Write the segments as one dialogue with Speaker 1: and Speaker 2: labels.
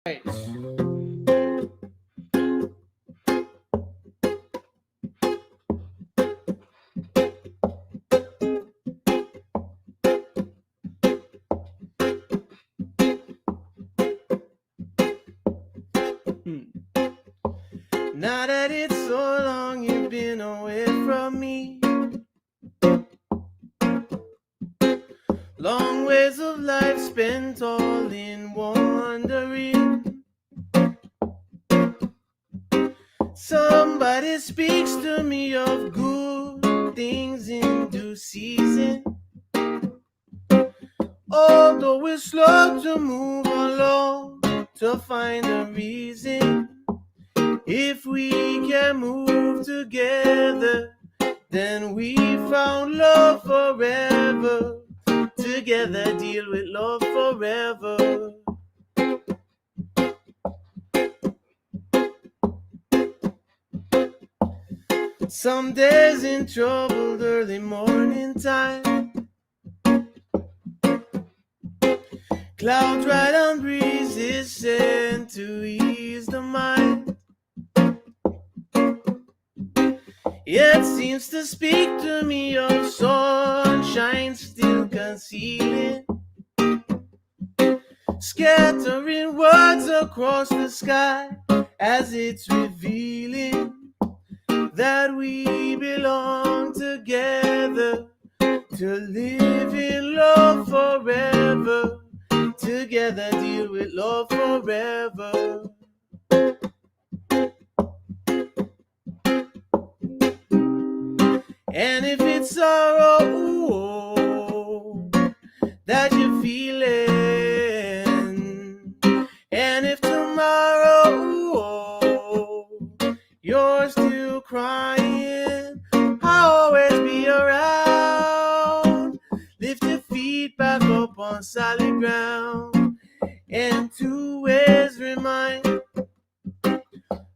Speaker 1: Right. Now that it's so long you've been away from me, long ways of life spent all in wandering. Somebody speaks to me of good things in due season. Although we're slow to move along to find a reason, if we can move together, then we found love forever. Together deal with love forever. Some days in troubled early morning time, clouds ride on breezes sent to ease the mind. It seems to speak to me of sunshine still concealing, scattering words across the sky as it's revealing that we belong together to live in love forever. Together deal with love forever. And if it's sorrow that you're feeling, and if tomorrow you're still crying, I'll always be around. Lift your feet back up on solid ground, and two ways remind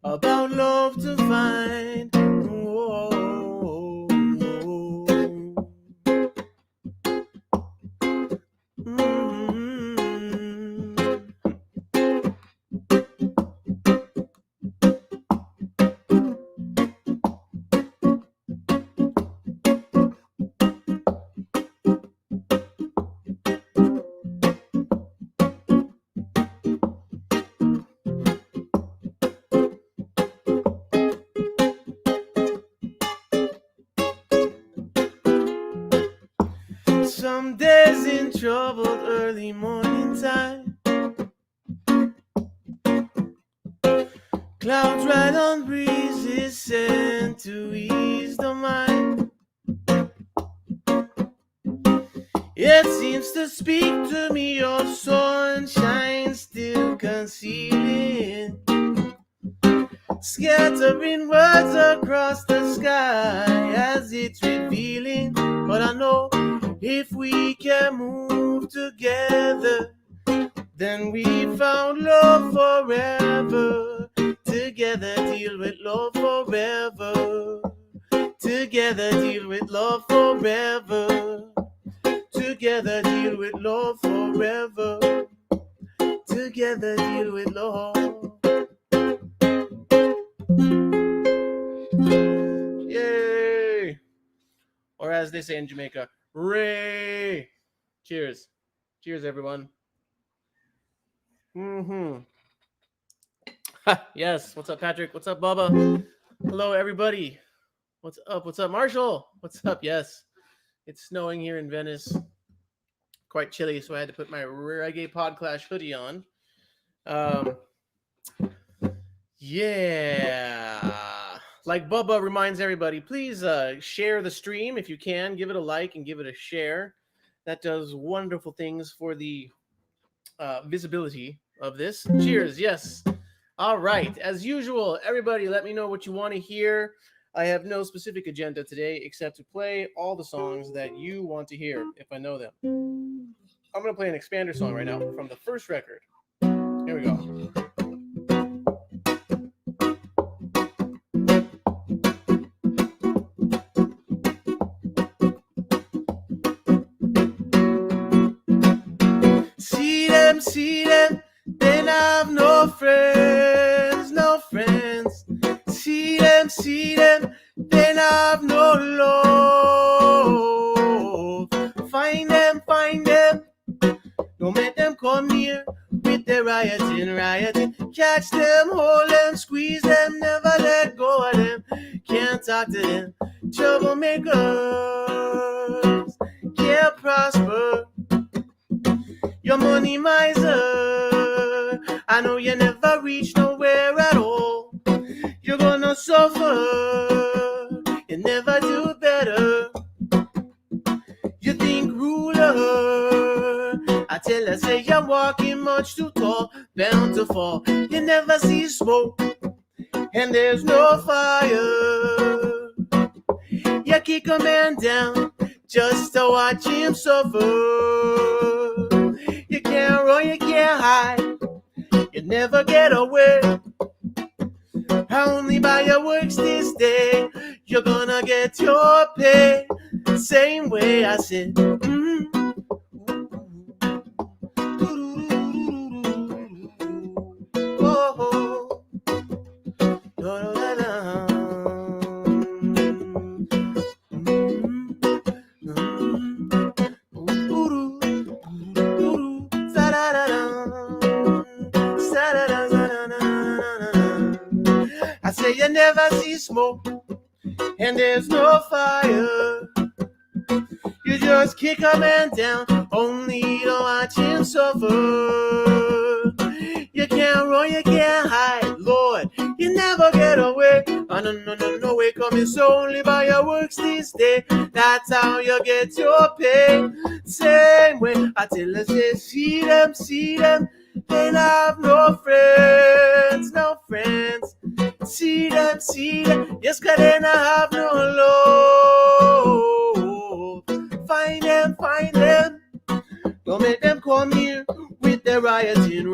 Speaker 1: about love to find. Some days in troubled early morning time, clouds ride on breezes sent to ease the mind. It seems to speak to me of sunshine still concealing, scattering words across the sky as it's revealing. But I know if we can move together, then we found love forever. Together deal with love forever. Together deal with love forever. Together deal with love forever. Together deal with love. Yay! Or as they say in Jamaica, Ray! Cheers. Cheers, everyone. Yes. What's up, Patrick? What's up, Bubba? Hello, everybody. What's up? What's up, Marshall? What's up? Yes. It's snowing here in Venice. Quite chilly, so I had to put my Reggae Podclash hoodie on. Yeah. Like Bubba reminds everybody, please share the stream if you can. Give it a like and give it a share. That does wonderful things for the visibility of this. Cheers. Yes. All right. As usual, everybody, let me know what you want to hear. I have no specific agenda today except to play all the songs that you want to hear if I know them. I'm going to play an expander song right now from the first record. Here we go. See them, then I've no rioting. Catch them, hold them, squeeze them, never let go of them. Can't talk to them. Troublemakers can't prosper. Your money miser, I know you never reach nowhere at all. You're gonna suffer, you never do better. You think ruler, I tell her, say you're walking much too tall, bound to fall. You never see smoke, and there's no fire. You kick a man down just to watch him suffer. You can't run, you can't hide, you never get away. Only by your works this day, you're gonna get your pay. Same way I said. Oh, I say you never see smoke, and there's no fire. You just kick a man down, only to watch him suffer. You can't run, you can't hide, Lord, you never get away. Oh, no way coming, so only by your works this day. That's how you get your pay. Same way, I tell us, say, see them, they have no friends. See them, yes, cause they not have no love. Find them, don't make them come here with their rioting.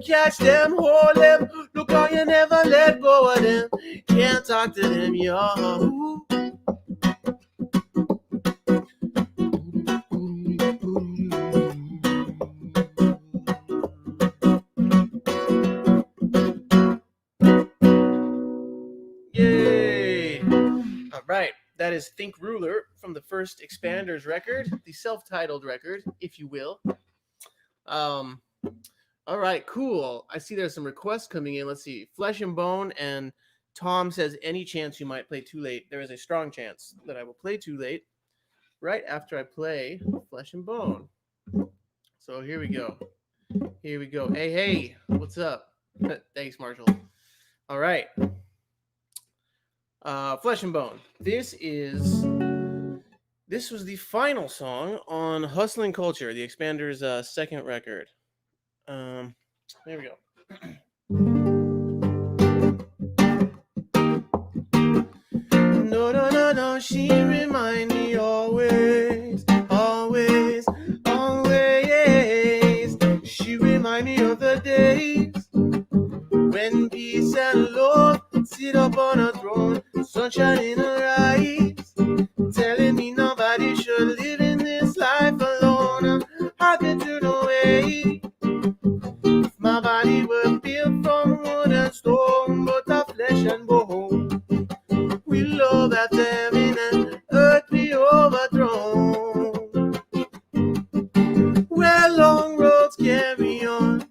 Speaker 1: Catch them, hold them, look how you never let go of them. Can't talk to them, yo. Yay! All right, that is Think Ruler from the first Expanders record, the self-titled record, if you will. All right, cool. I see there's some requests coming in. Let's see. Flesh and Bone and Tom says, any chance you might play Too Late? There is a strong chance that I will play Too Late right after I play Flesh and Bone. So here we go. Hey, what's up? Thanks, Marshall. All right. Flesh and Bone. This was the final song on Hustling Culture, the Expanders' second record. There we go. No, she remind me always. She remind me of the days when peace and love sit up on a throne, sunshine in her eyes, telling me nobody should live in this life alone. I can turn away if my body were built from wood and stone, but of flesh and bone. We love after heaven and earth be overthrown. Where long roads carry on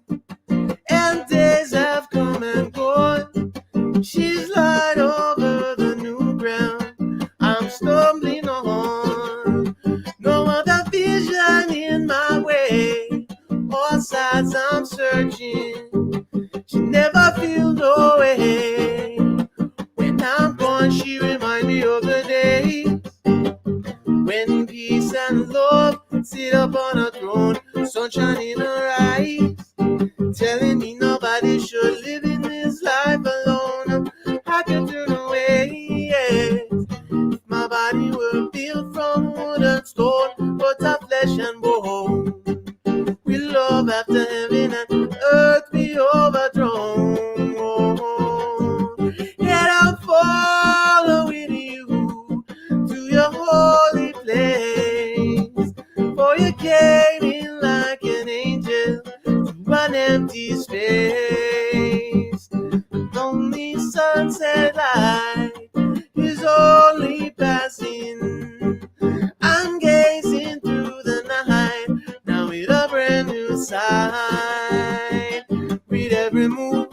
Speaker 1: and days have come and gone, she's light over the new ground I'm stumbling on. No other vision in my way, all sides I'm searching. She never feel no way. When I'm gone, she remind me of the days when peace and love sit up on a throne, sunshine in her eyes, telling me nobody should live in this life alone. I can turn away, yes. My body were built from wood and stone, but of flesh and bone. We love after heaven and earth be overthrown. Yet I'm following you to your holy place, for you came in like an angel to an empty space. The lonely sunset light is only passing. I'm gazing through the night, now with a brand new sight. every move.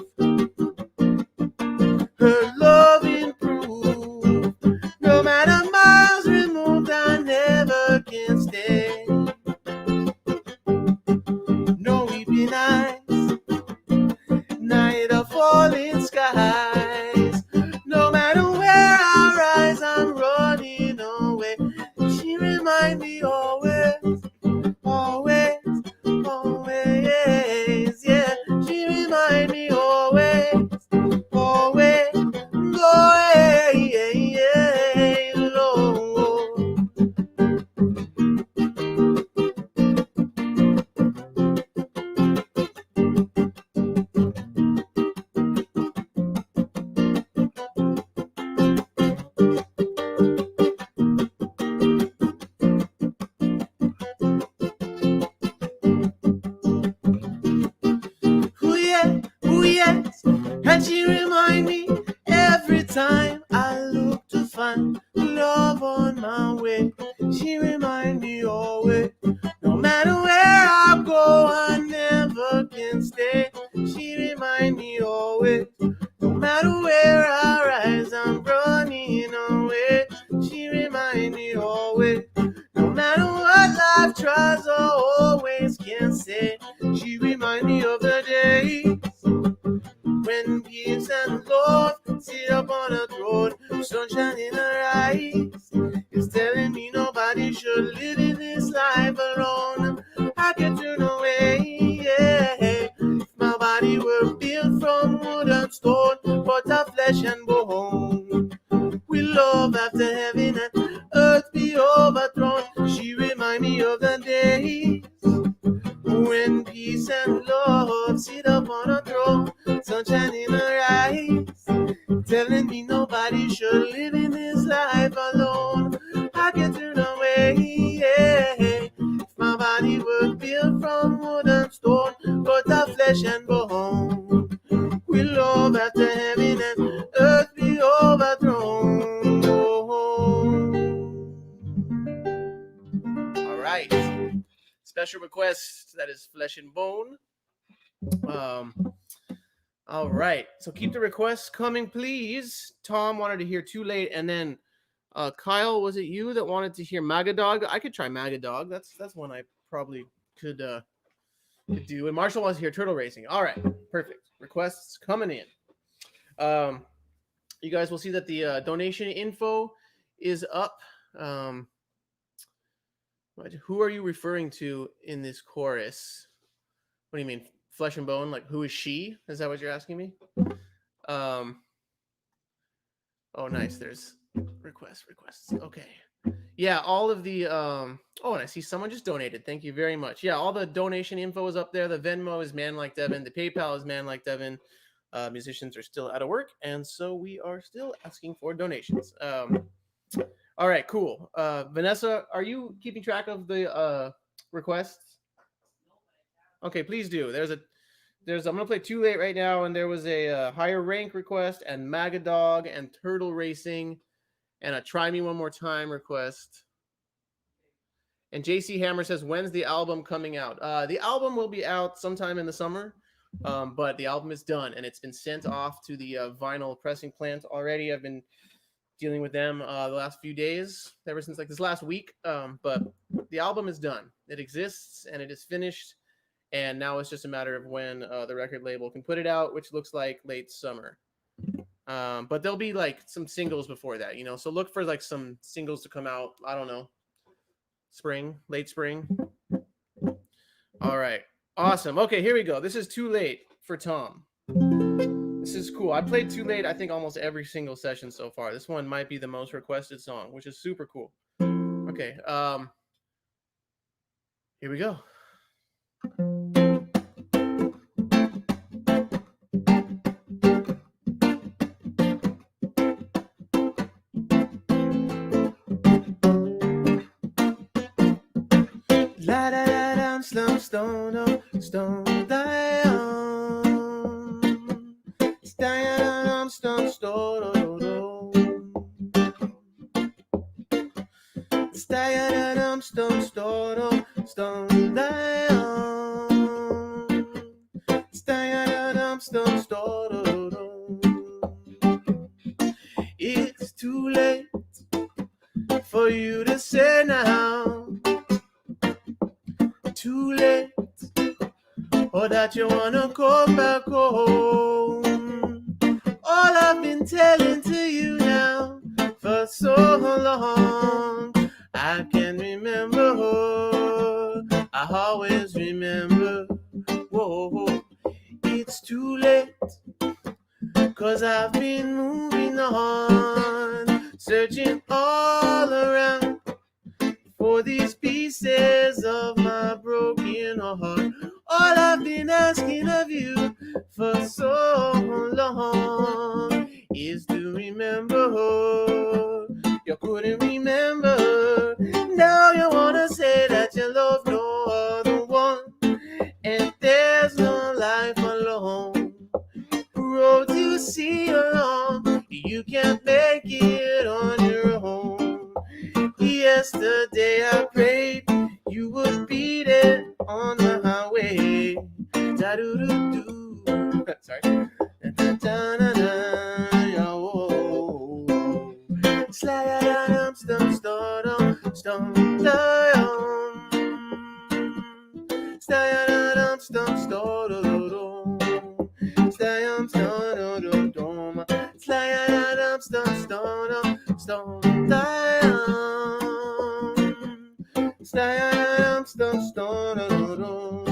Speaker 1: Her love improved. No matter miles removed, I never can stay. No weeping eyes, neither falling skies. No matter where I rise, I'm running away. She reminds me always, always, always, yeah. She reminds me always, always, always, Lord. Ooh yes, and she remind me every time I look to find love on my way. She remind me always, no matter where I go, I never can stay. She remind me always, no matter where I rise, I'm running away. She remind me always, no matter what life tries, I always can say. She remind me of the days when peace and love sit up on a throne, sunshine in her eyes. It's telling me nobody should live in this life alone. I can turn away, yeah. If my body were built from wood and stone, but of flesh and bone, we love after heaven and earth be overthrown. She remind me of the days when peace and love sit upon a throne, sunshine in her eyes, telling me nobody should live in this life alone. I can turn away, yeah. If my body were built from wood and stone, but of flesh and bone, we love after heaven and earth be overthrown. All right. Special request, that is flesh and bone. All right, so keep the requests coming, please. Tom wanted to hear Too Late, and then Kyle, was it you that wanted to hear Magadog? I could try Magadog. That's one I probably could do. And Marshall wants to hear Turtle Racing. All right, perfect. Requests coming in. You guys will see that the donation info is up. Who are you referring to in this chorus? What do you mean, flesh and bone? Like, who is she? Is that what you're asking me? Oh, nice. There's requests. Okay. Yeah, all of the oh, and I see someone just donated. Thank you very much. Yeah, all the donation info is up there. The Venmo is Man-Like-Devin. The PayPal is Man-Like-Devin. Musicians are still out of work, and so we are still asking for donations. All right, cool. Vanessa, are you keeping track of the requests? Okay, please do. I'm gonna play Too Late right now, and there was a higher rank request, and Magadog, and Turtle Racing, and a Try Me One More Time request. And JC Hammer says, when's the album coming out? The album will be out sometime in the summer, but the album is done, and it's been sent off to the vinyl pressing plant already. I've been dealing with them the last few days, ever since like this last week. But the album is done. It exists, and it is finished. And now it's just a matter of when the record label can put it out, which looks like late summer. But there'll be like some singles before that, you know. So look for like some singles to come out. I don't know, late spring. All right, awesome. Okay, here we go. This is Too Late for Tom. This is cool. I played Too Late, I think, almost every single session so far. This one might be the most requested song, which is super cool. Okay, here we go. La da da dum stone down, stone down. It's too late for you to say now. Too late, or that you wanna go back home. All I've been telling to you now for so long, I can remember. I always remember. Whoa, it's too late, 'cause I've been moving on, searching all around for these pieces of my broken heart. All I've been asking of you for so long is to remember. You couldn't remember. Now you wanna say that you love no other one, and there's no life alone. Road you see along, you can't make it on your own. Yesterday I prayed you would be there on the highway. Da-do-do-do. Sorry. Slide-a-dum, stum, stardum, stum, da-dum. Slide-a-dum, stum, stardum. Slide-a-dum, stardum. Slide-a-dum, stum, stardum, stum, da-dum. Slide-a-dum, stum, stardum.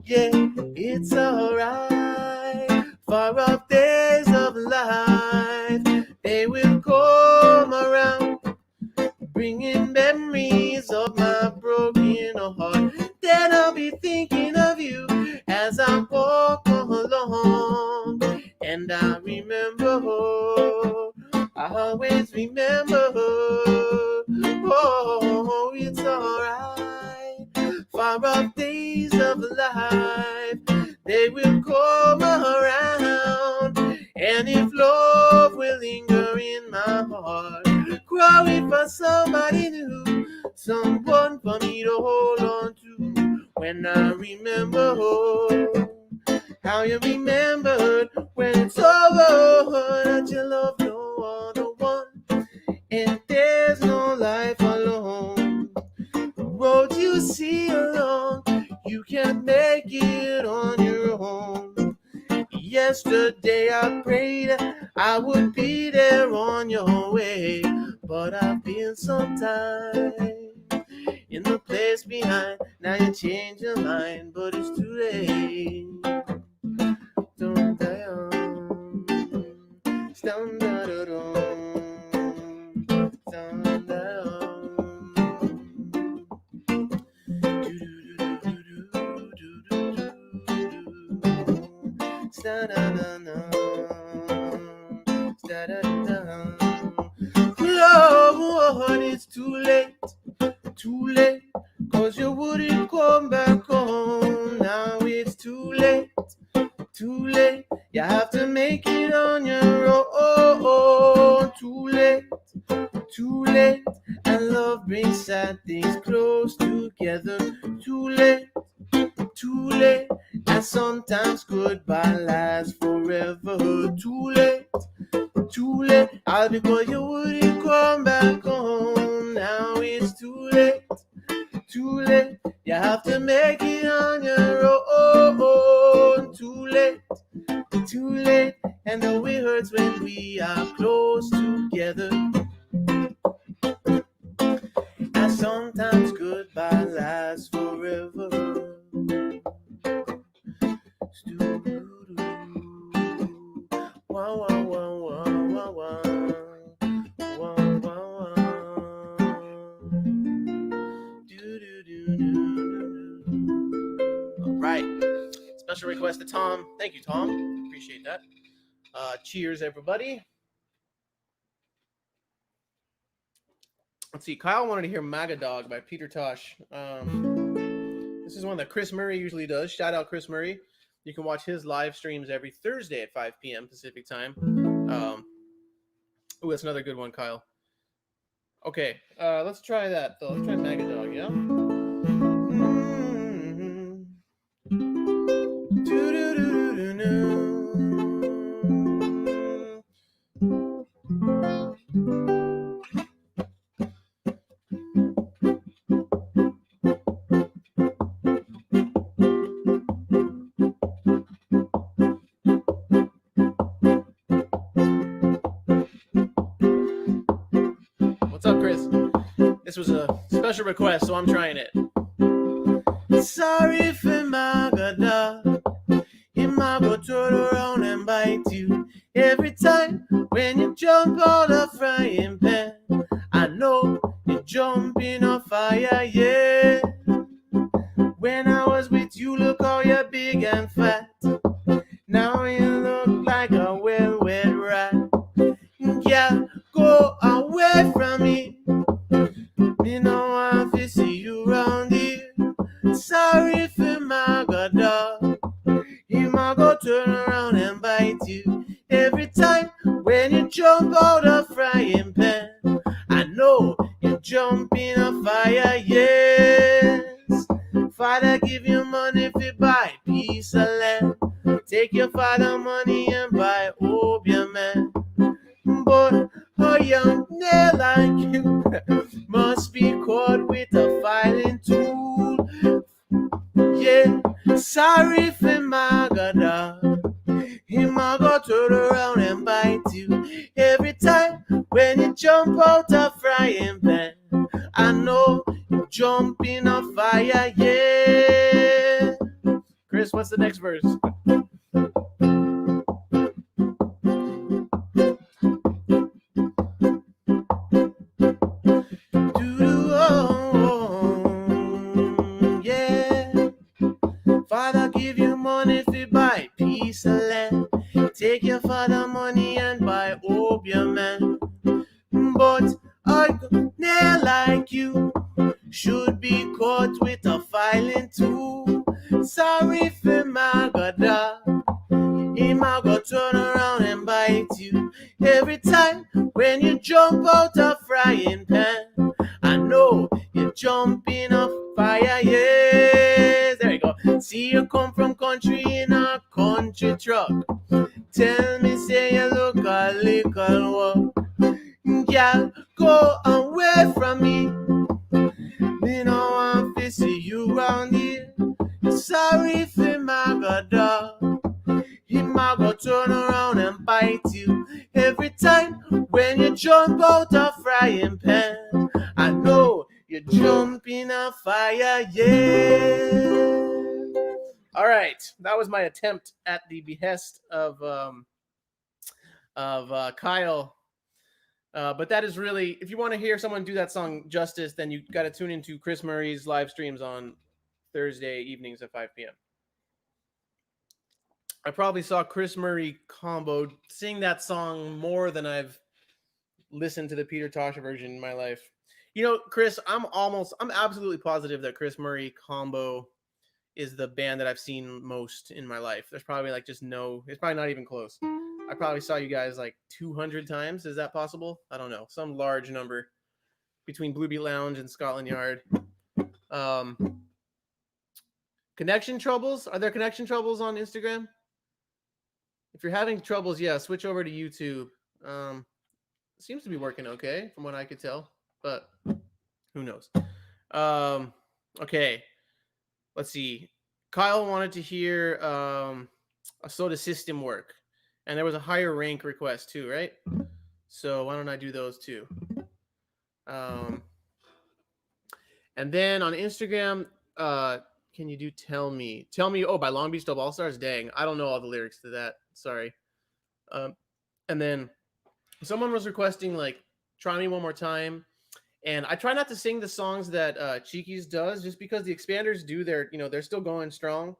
Speaker 1: Yeah, it's alright. Far off days of life, they will come around, bringing memories of my broken heart. Then I'll be thinking of you as I walk along, and I remember, I always remember. Oh, it's alright. Far off days of life, they will come around, and if love will linger in my heart, growing for somebody new, someone for me to hold on to. When I remember how you remembered when it's over, that you love no other one, and there's no life alone. Road you see along, you can't make it on your own. Yesterday I prayed I would be there on your way, but I've been some time in the place behind. Now you change your mind, but it's too late. Dum dum, dum dum dum, dum Lord, it's too late, 'cause you wouldn't come back home. Now it's too late, you have to make it on your own. Too late, and love brings sad things close together. Too late, and sometimes goodbye lasts forever. Too late, all because you wouldn't come back home. Now it's too late, you have to make it on your own. Too late, and though it hurts when we are close together, and sometimes goodbye lasts forever. Wow, wow, wow, wow, wow, wow. Wow, wow, wow. All right. Special request to Tom. Thank you, Tom. Appreciate that. Cheers, everybody. Let's see. Kyle wanted to hear "Maga Dog" by Peter Tosh. This is one that Chris Murray usually does. Shout out Chris Murray. You can watch his live streams every Thursday at 5 p.m. Pacific time. Ooh, that's another good one, Kyle. Okay, let's try that though. Let's try "Maga Dog," yeah? This was a special request, so I'm trying it. Sorry for my God, he might go turn around and bite you every time when you jump out of frying pan. I know you jump in a fire, yeah. When I was with you, look how you're big and fat. Now you look like a well-wet rat. Yeah, go away from me. Me no want to see you round here. Sorry for my God, he might go turn around and bite you every time when you jump out of frying pan. I know you jump in a fire, yes. Father give you money to buy piece of land. Take your father money and buy opium, man. But a young nail like you must be caught with a filing tool. Yeah, sorry for my God, he might go turn around and bite you every time when you jump out of frying pan. I know you jump in a fire, yeah. Chris, what's the next verse? Yeah. Father give you money to buy piece of land. Take your father money and buy opium, man. But a nail like you should be caught with a filing tool. Sorry for my God, he might go turn around and bite you every time when you jump out of frying pan. I know you jump in a fire, yes. There you go. See you come from country in a country truck. Tell me, say you look a little walk. Girl, go away from me. Me no want to see you round here. Sorry for my God, he might go turn around and bite you every time when you jump out of frying pan. I know you jump in a fire, yeah. All right, that was my attempt at the behest of Kyle. But that is really, if you want to hear someone do that song justice, then you got to tune into Chris Murray's live streams on Thursday evenings at 5 p.m. I probably saw Chris Murray combo sing that song more than I've listened to the Peter Tosh version in my life. You know, Chris, I'm absolutely positive that Chris Murray combo is the band that I've seen most in my life. There's probably like just no, it's probably not even close. I probably saw you guys like 200 times. Is that possible? I don't know. Some large number between Blue Beat Lounge and Scotland Yard. Connection troubles? Are there connection troubles on Instagram? If you're having troubles, yeah, switch over to YouTube. Seems to be working okay from what I could tell, but who knows? Okay, let's see. Kyle wanted to hear a soda system work, and there was a higher rank request too, right? So why don't I do those too? And then on Instagram, can you do Tell Me? Tell Me, oh, by Long Beach Dub All Stars? Dang, I don't know all the lyrics to that. Sorry. And then someone was requesting, like, Try Me One More Time. And I try not to sing the songs that Cheeky's does, just because the expanders do their, they're still going strong.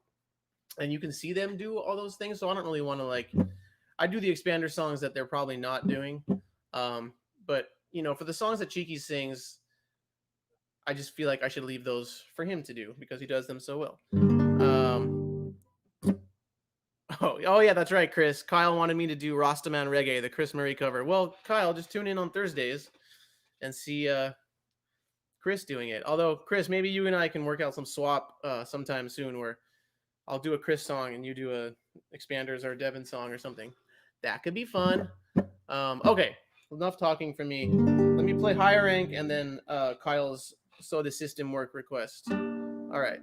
Speaker 1: And you can see them do all those things. So I don't really want to, like, I do the expander songs that they're probably not doing. But, for the songs that Cheeky sings, I just feel like I should leave those for him to do because he does them so well. Oh yeah, that's right, Chris. Kyle wanted me to do Rastaman Reggae, the Chris Murray cover. Well, Kyle, just tune in on Thursdays and see Chris doing it. Although, Chris, maybe you and I can work out some swap sometime soon where I'll do a Chris song and you do a Expanders or Devin song or something. That could be fun. Okay, enough talking from me. Let me play higher rank and then Kyle's Soda System work request. All right.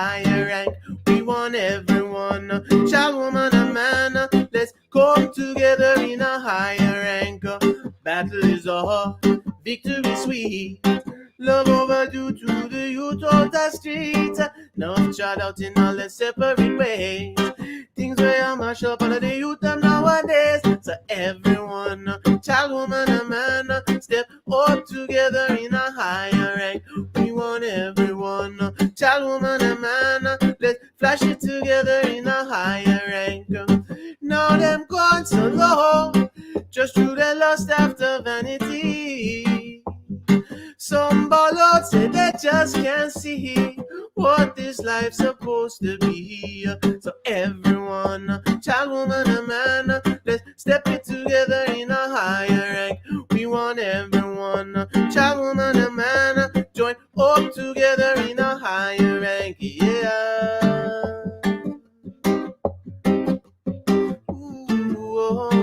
Speaker 1: higher rank. We want everyone, child, woman, and man. Let's come together in a higher rank. Battle is a victory sweet. Love overdue to the youth of the street. No child out in all the separate ways. Things where I mash up all of the youth of nowadays. So everyone, child, woman, and man, step up together in a higher rank. We want everyone, child, woman, and man. Let's flash it together in a higher rank. Now them gone so low, just through the lust after vanity. Some ballots say they just can't see what this life's supposed to be. So everyone, child, woman, and man, let's step it together in a higher rank. We want everyone, child, woman, and man, join up together in a higher rank. Yeah. Ooh, oh, oh.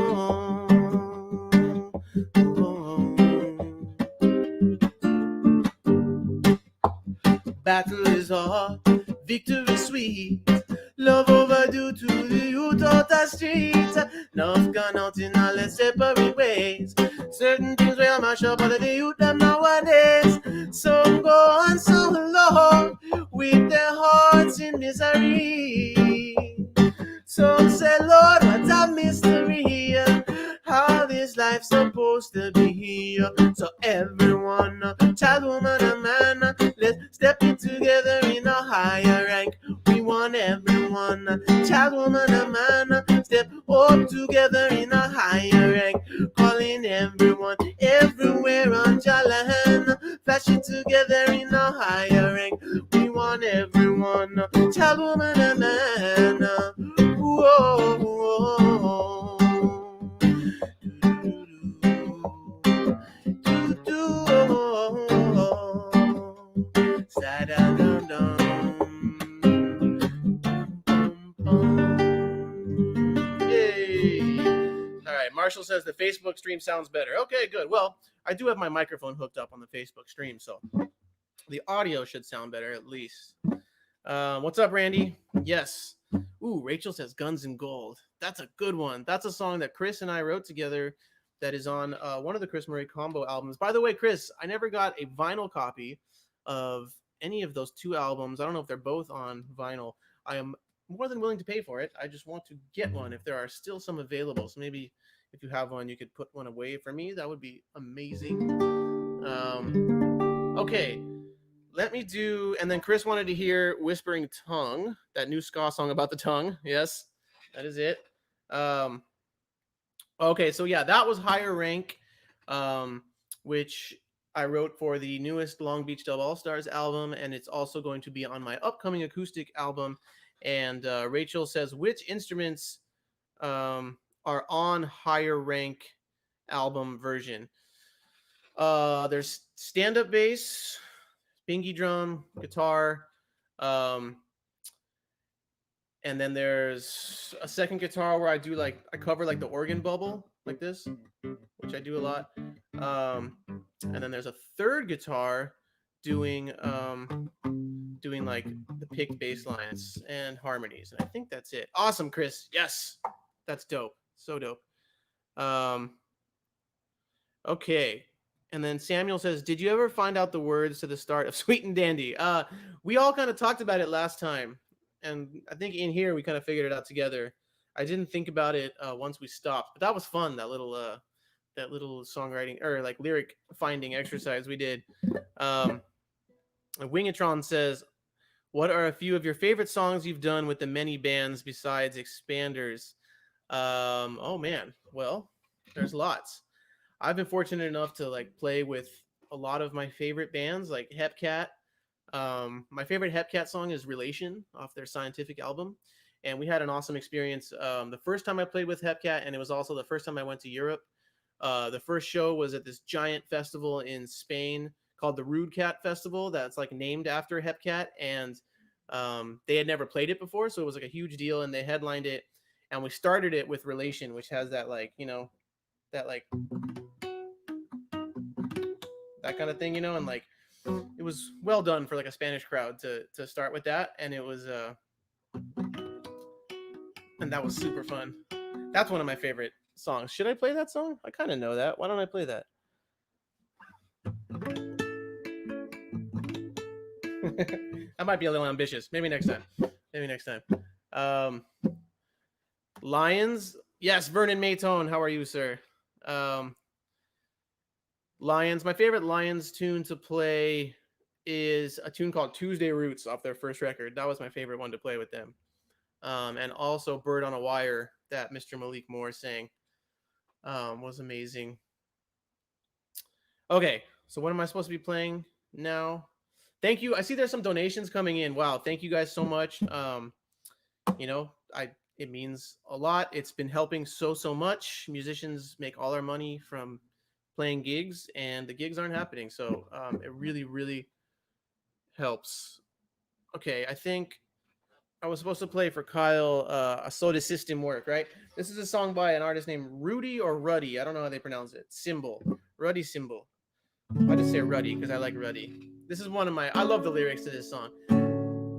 Speaker 1: Battle is hard, victory sweet. Love overdue to the youth of the street. Love gone out in all the separate ways. Certain things will mash up all of the youth them nowadays. Some go on so low with their hearts in misery. Some say, Lord, what a mystery. How this life's supposed to be. So everyone, child, woman, and man, let's step it together in a higher rank. We want everyone, child, woman, and man, step up together in a higher rank. Calling everyone, everywhere on Jalan, flash it together in a higher rank. We want everyone, child, woman, and man. Whoa, whoa. Alright, Marshall says the Facebook stream sounds better. Okay, good. Well, I do have my microphone hooked up on the Facebook stream, so the audio should sound better at least. What's up, Randy? Yes. Ooh, Rachel says Guns and Gold. That's a good one. That's a song that Chris and I wrote together that is on one of the Chris Murray combo albums. By the way, Chris, I never got a vinyl copy of any of those two albums. I don't know if they're both on vinyl. I am more than willing to pay for it. I just want to get one if there are still some available. So maybe if you have one, you could put one away for me. That would be amazing. Okay. Let me do, and then Chris wanted to hear Whispering Tongue, that new ska song about the tongue. Yes, that is it. Okay, so yeah, that was higher rank, which I wrote for the newest Long Beach Dub All Stars album, and it's also going to be on my upcoming acoustic album. And Rachel says, which instruments are on higher rank album version? There's stand-up bass, bingy drum, guitar, and then there's a second guitar where I cover like the organ bubble like this, which I do a lot. And then there's a third guitar doing like the picked bass lines and harmonies, and I think that's it. Awesome, Chris. Yes, that's dope. So dope. Okay. And then Samuel says, did you ever find out the words to the start of Sweet and Dandy? We all kind of talked about it last time. And I think in here we kind of figured it out together. I didn't think about it once we stopped. But that was fun, that little songwriting or like lyric finding exercise we did. Wingatron says, what are a few of your favorite songs you've done with the many bands besides Expanders? Oh, man. Well, there's lots. I've been fortunate enough to like play with a lot of my favorite bands like Hepcat. My favorite Hepcat song is Relation off their Scientific album. And we had an awesome experience the first time I played with Hepcat, and it was also the first time I went to Europe. The first show was at this giant festival in Spain called the Rude Cat Festival that's like named after Hepcat. And they had never played it before, so it was like a huge deal, and they headlined it. And we started it with Relation, which has that like, that like that kind of thing, and like it was well done for like a Spanish crowd to start with that, and it was and that was super fun. That's one of my favorite songs. Should I play that song? I kind of know that. Why don't I play that? That might be a little ambitious. Maybe next time. Maybe next time. Lions. Yes, Vernon Maytone. How are you, sir? Lions. My favorite Lions tune to play is a tune called Tuesday Roots off their first record. That was my favorite one to play with them. And also Bird on a Wire that Mr. Malik Moore sang was amazing. Okay, so what am I supposed to be playing now? Thank you. I see there's some donations coming in. Wow, thank you guys so much. You know, it means a lot. It's been helping so much. Musicians make all our money from playing gigs, and the gigs aren't happening. So it really helps. Okay, I think I was supposed to play for Kyle a Soda System work, right? This is a song by an artist named Rudy or Ruddy. I don't know how they pronounce it. Symbol. Ruddy Symbol. I just say Ruddy because I like Ruddy. This is one of my... I love the lyrics to this song.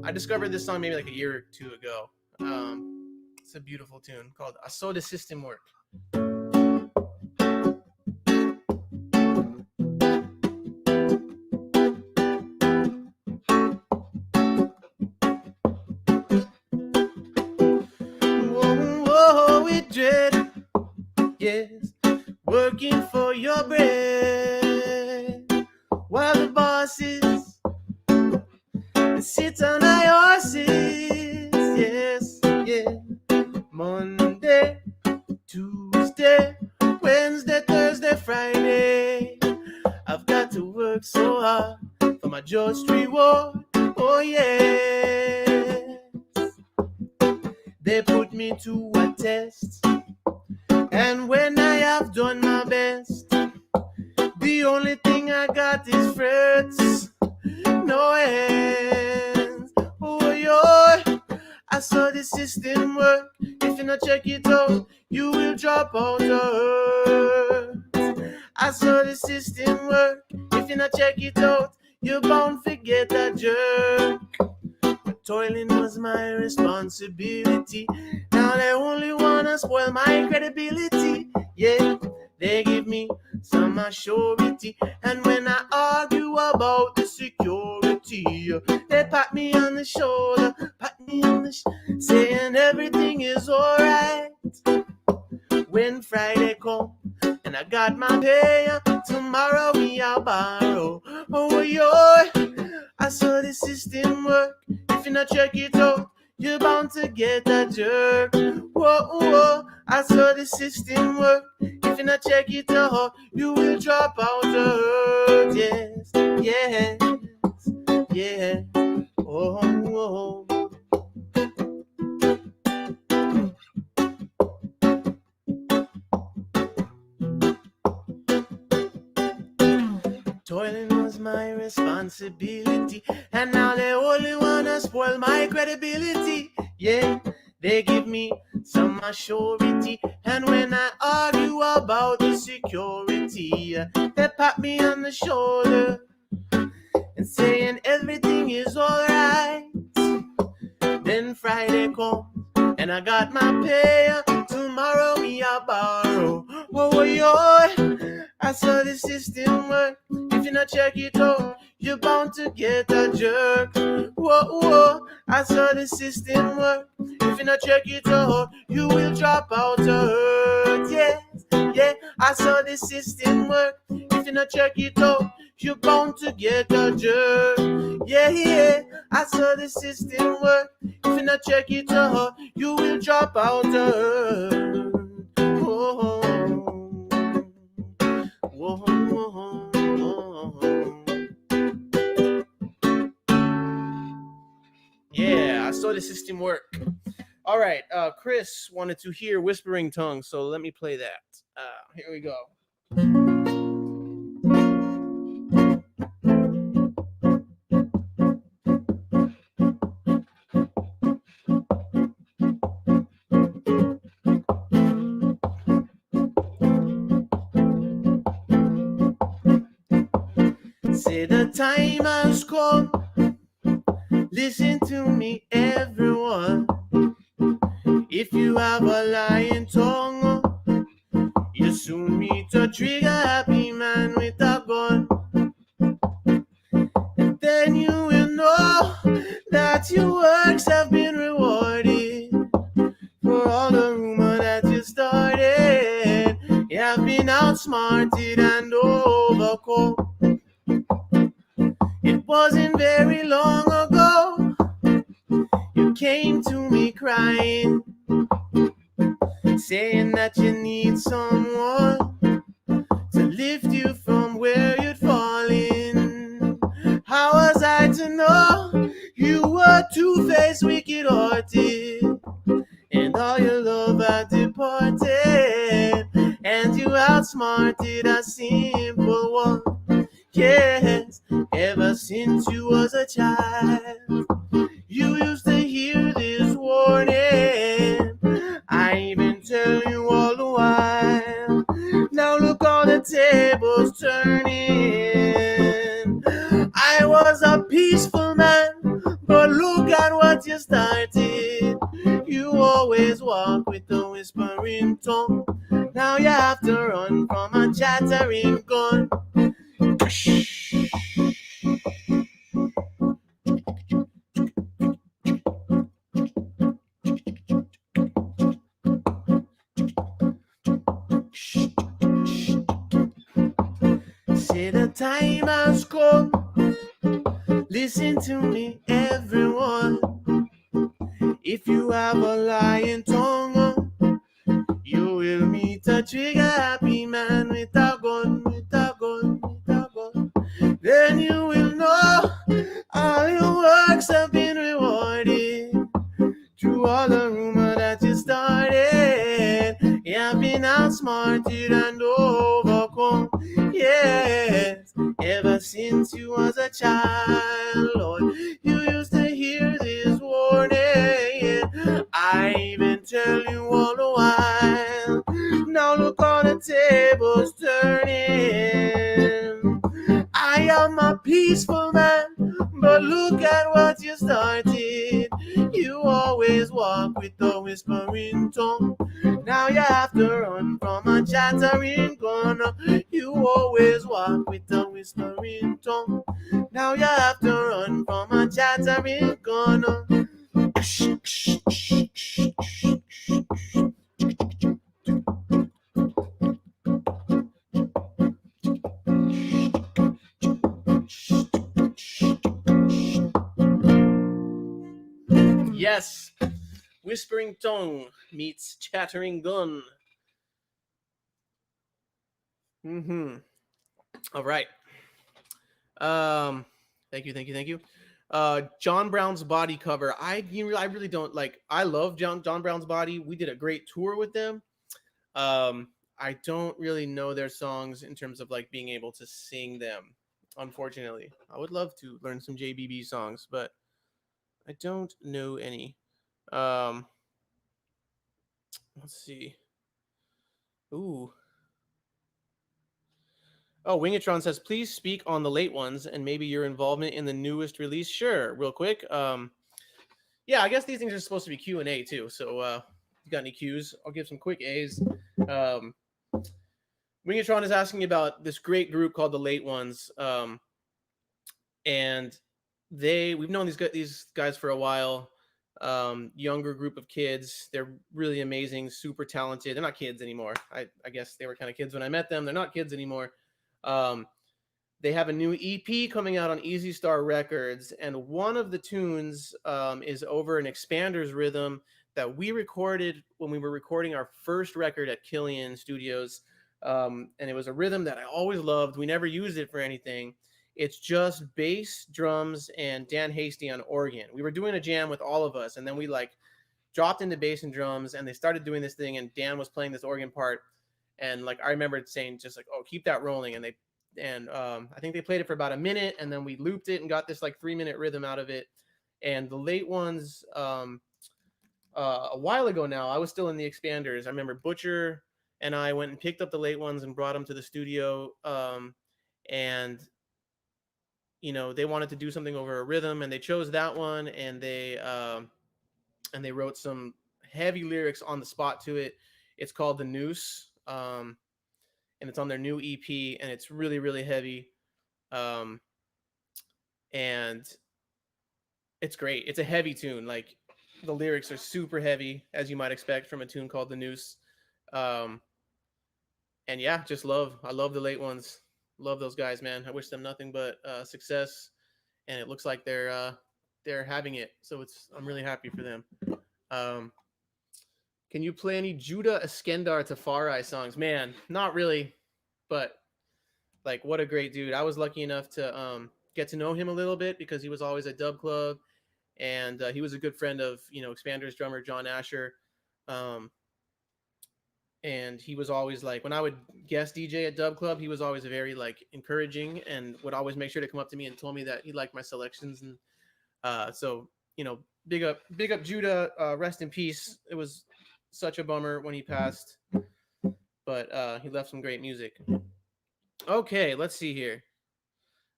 Speaker 1: I discovered this song maybe like a year or two ago. It's a beautiful tune called A Soda System Work. Whoa, we dread, yes, working for your bread, while the bosses sit on our horses, yes, yeah. Monday, Tuesday, Wednesday, Thursday, Friday, I've got to work so hard for my just reward, oh yes. They put me to a test, and when I have done my best, the only thing I got is frets, no ends. Oh, yo, I saw the system work. If you not check it out, you will drop out of earth. I saw the system work. If you not check it out, you're bound to get a jerk. Toiling was my responsibility. Now they only wanna spoil my credibility. Yeah, they give me some surety, and when I argue about the security, they pat me on the shoulder, pat me on the saying everything is alright. When Friday come and I got my pay, tomorrow we are borrow. Oh yo, I saw the system work. If you not check it out, you're bound to get a jerk. Whoa, I saw the system work. If you not check it out, you will drop out of earth. Yes, yeah. Oh. Toiling was my responsibility, and now they only wanna spoil my credibility. Yeah, they give me some surety, and when I argue about the security, they pat me on the shoulder and saying everything is alright. Then Friday comes and I got my pay. Tomorrow me I borrow. Oh yo, I saw the system work. If you not check it out, you're bound to get a jerk. Whoa, I saw the system work. If you not check it out, you will drop out of earth. Yes, yeah, I saw the system work. If you not check it out, you're bound to get a jerk. Yeah, I saw the system work. If you not check it out, you will drop out of earth. Whoa. Yeah, I saw the system work. All right, Chris wanted to hear Whispering Tongue, so let me play that. Here we go. Say the time has come. Listen to me, everyone. If you have a lying tongue, you soon meet a trigger happy man with a gun. Then you will know that your works have been rewarded for all the rumor that you started. You have been outsmarted and overcome. It wasn't very long ago you came to me crying, saying that you need someone to lift you from where you'd fallen. How was I to know you were two-faced, wicked-hearted, and all your love had departed, and you outsmarted a simple one? Yes, ever since you was a child, you used to hear this warning. I even tell you all the while. Now look, all the tables turning. I was a peaceful man, but look at what you started. You always walk with a whispering tongue. Now you have to run from a chattering gun. Say the time has come. Listen to me, everyone. If you have a lying tongue, you will meet a trigger happy man with a gun, with a gun, with a gun. Then you will know all your works have been rewarded through all the rumor that you started. You have been outsmarted and overcome. Yes, ever since you was a child, Lord, you used to hear this warning. I even tell you all the while. Now look, all the tables turning. I am a peaceful man, but look at what you started. You always walk with a whispering tongue. Now you have to run from a chattering gun. You always walk with a whispering tongue. Now you have to run from a chattering gun. Yes, whispering tongue meets chattering gun. Mm-hmm. All right. Thank you, thank you, thank you. John Brown's Body cover. I really don't like. I love John Brown's Body. We did a great tour with them. I don't really know their songs in terms of like being able to sing them. Unfortunately, I would love to learn some JBB songs, but I don't know any. Um, let's see. Ooh. Oh, Wingatron says, please speak on the late ones and maybe your involvement in the newest release. Sure, real quick. Yeah, I guess these things are supposed to be Q&A too. So you got any Qs? I'll give some quick A's. Wingatron is asking about this great group called the Late Ones. And we've known these guys for a while. Younger group of kids. They're really amazing, super talented. They're not kids anymore. I guess they were kind of kids when I met them. They're not kids anymore. They have a new EP coming out on Easy Star Records, and one of the tunes is over an Expander's rhythm that we recorded when we were recording our first record at Killian Studios. And it was a rhythm that I always loved. We never used it for anything. It's just bass, drums, and Dan Hasty on organ. We were doing a jam with all of us, and then we like dropped into bass and drums, and they started doing this thing, and Dan was playing this organ part. And like I remember saying just like, oh, keep that rolling. And I think they played it for about a minute, and then we looped it and got this like 3-minute rhythm out of it. And the Late Ones, a while ago now, I was still in the Expanders. I remember Butcher and I went and picked up the Late Ones and brought them to the studio. And they wanted to do something over a rhythm, and they chose that one, and they wrote some heavy lyrics on the spot to it. It's called The Noose, and it's on their new EP, and it's really, really heavy. And it's great. It's a heavy tune. Like, the lyrics are super heavy, as you might expect from a tune called The Noose. And yeah, I love the Late Ones. Love those guys, man. I wish them nothing but success, and it looks like they're having it. So I'm really happy for them. Can you play any Judah Iskandar Tafari songs? Man, not really, but like, what a great dude. I was lucky enough to get to know him a little bit because he was always at Dub Club, and he was a good friend of Expander's drummer John Asher. And he was always like, when I would guest DJ at Dub Club, he was always very like encouraging and would always make sure to come up to me and told me that he liked my selections. And so big up Judah. Rest in peace. It was such a bummer when he passed, but he left some great music. Okay, let's see here.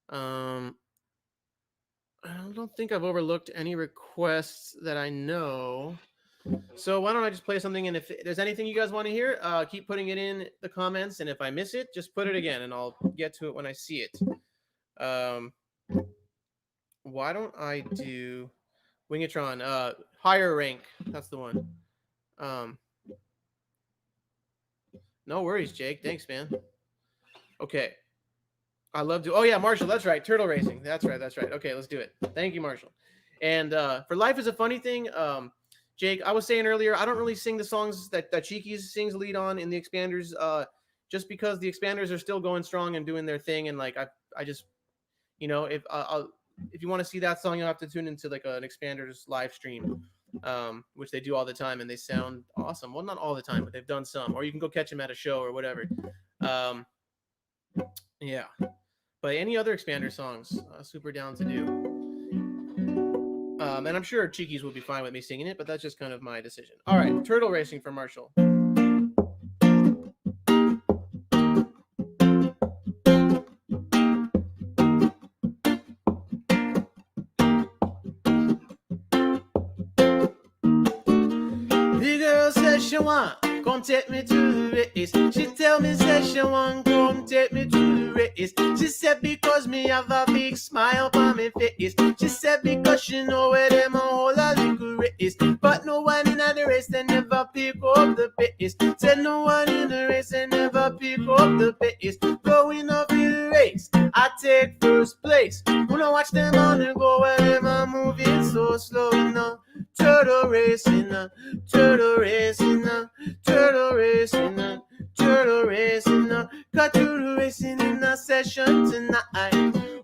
Speaker 1: I don't think I've overlooked any requests that I know. So why don't I just play something, and if there's anything you guys want to hear, keep putting it in the comments, and if I miss it, just put it again, and I'll get to it when I see it. Why don't I do Wingatron? Higher Rank, that's the one. No worries, Jake. Thanks, man. Okay. I love to. Oh yeah, Marshall. That's right. Turtle racing. That's right. Okay, let's do it. Thank you, Marshall. And for Life is a Funny Thing, Jake, I was saying earlier, I don't really sing the songs that Cheeky's sings lead on in the Expanders, just because the Expanders are still going strong and doing their thing. And like, I just, if you want to see that song, you'll have to tune into like an Expanders live stream, which they do all the time, and they sound awesome. Well, not all the time, but they've done some. Or you can go catch them at a show or whatever. Yeah. But any other Expander songs, super down to do. And I'm sure Cheeky's will be fine with me singing it, but that's just kind of my decision. All right, Turtle Racing for Marshall. The girl says she want come take me to the race. She tell me say she want come take me to the race. She said because me have a big smile on me face. She said because she know where them a whole a little race. But no one in the race they never pick up the pace. Said no one in the race they never pick up the pace. Going up in the race, I take first place. When I watch them on the go where them a moving so slow enough. Turtle racing, turtle racing, turtle racing, turtle racing, got turtle racing in a session tonight.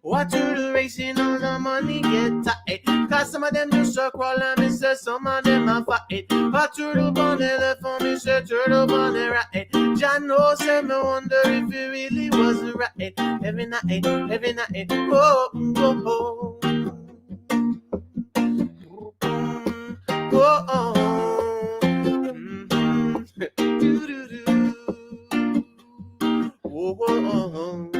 Speaker 1: What turtle racing on the money get tight? Cause some of them just so crawl and me say some of them a fight. A turtle bunny left for me say turtle bunny right. John knows say me wonder if it really was right. Every night, oh, oh, oh. Oh, oh, oh,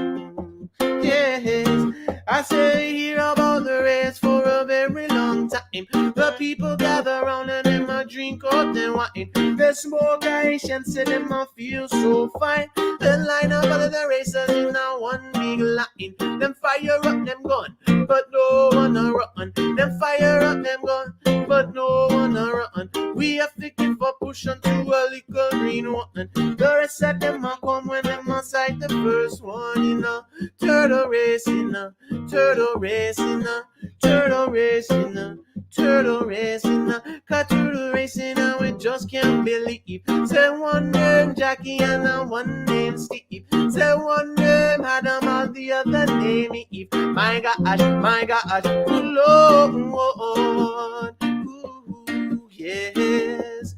Speaker 1: oh, yes, I say hear about the race for a very long time. The people gather around and them a drink up their wine. They smoke and say them a feel so fine. The line up of the racers in a one big line. Them fire up them gun, but no one a run. Them fire up them gun, but no one a run. We have to keep a push onto a little green one. The rest of them a come when them a sight the first one, Turtle racing, turtle racing, turtle racing, turtle racing, cause turtle racing, we just can't believe. Say one name Jackie and one name Steve. Say one name Adam and the other name Eve. My gosh, good Lord, ooh, yes,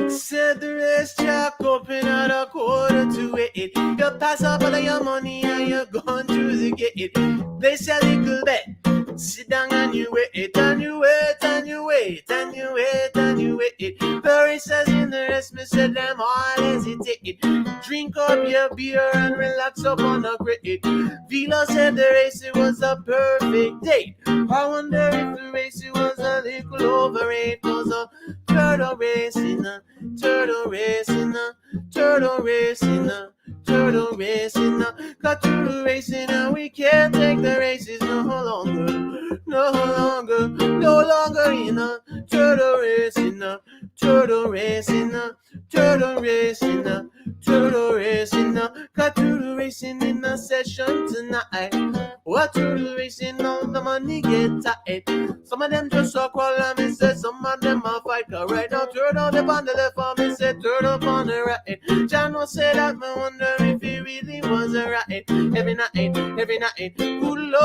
Speaker 1: Said the rest jack open at a 7:45. You pass up all of your money and you're going to the gate. They sell little bet, Sit down and you wait, and you wait, and you wait, and you wait, and you wait. Paris says in the rest, me said them all hesitate. Drink up your beer and relax up on a crate. Vila said the race it was a perfect date. I wonder if the race it was a little overrated. Was a turtle racing, a turtle racing, a turtle racing, a turtle racing, got turtle racing, and we can't take the races no longer, no longer, no longer in a turtle racing, a turtle racing, a turtle racing, a turtle racing, got turtle racing in a session tonight. What turtle racing on the money get tight. Some of them just so call and me say some of them a fight. Cause right now turtle they on the left and me say turtle on the right. Jano say that me wonder if he really was a right. Every night, good Lord.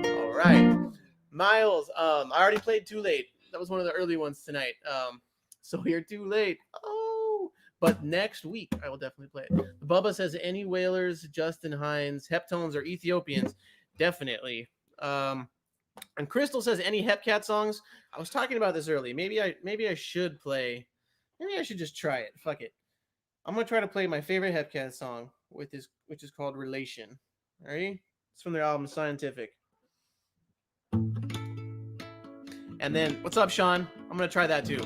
Speaker 1: All right. Miles, I already played Too Late. That was one of the early ones tonight. So you're too late. Oh, but next week I will definitely play it. Bubba says any Whalers, Justin Hines, Heptones, or Ethiopians. Definitely. And Crystal says any Hepcat songs. I was talking about this early. Maybe I should play. Maybe I should just try it. Fuck it. I'm gonna try to play my favorite Hepcat song with this, which is called Relation. Ready? It's from their album Scientific. And then, what's up, Sean? I'm gonna try that too.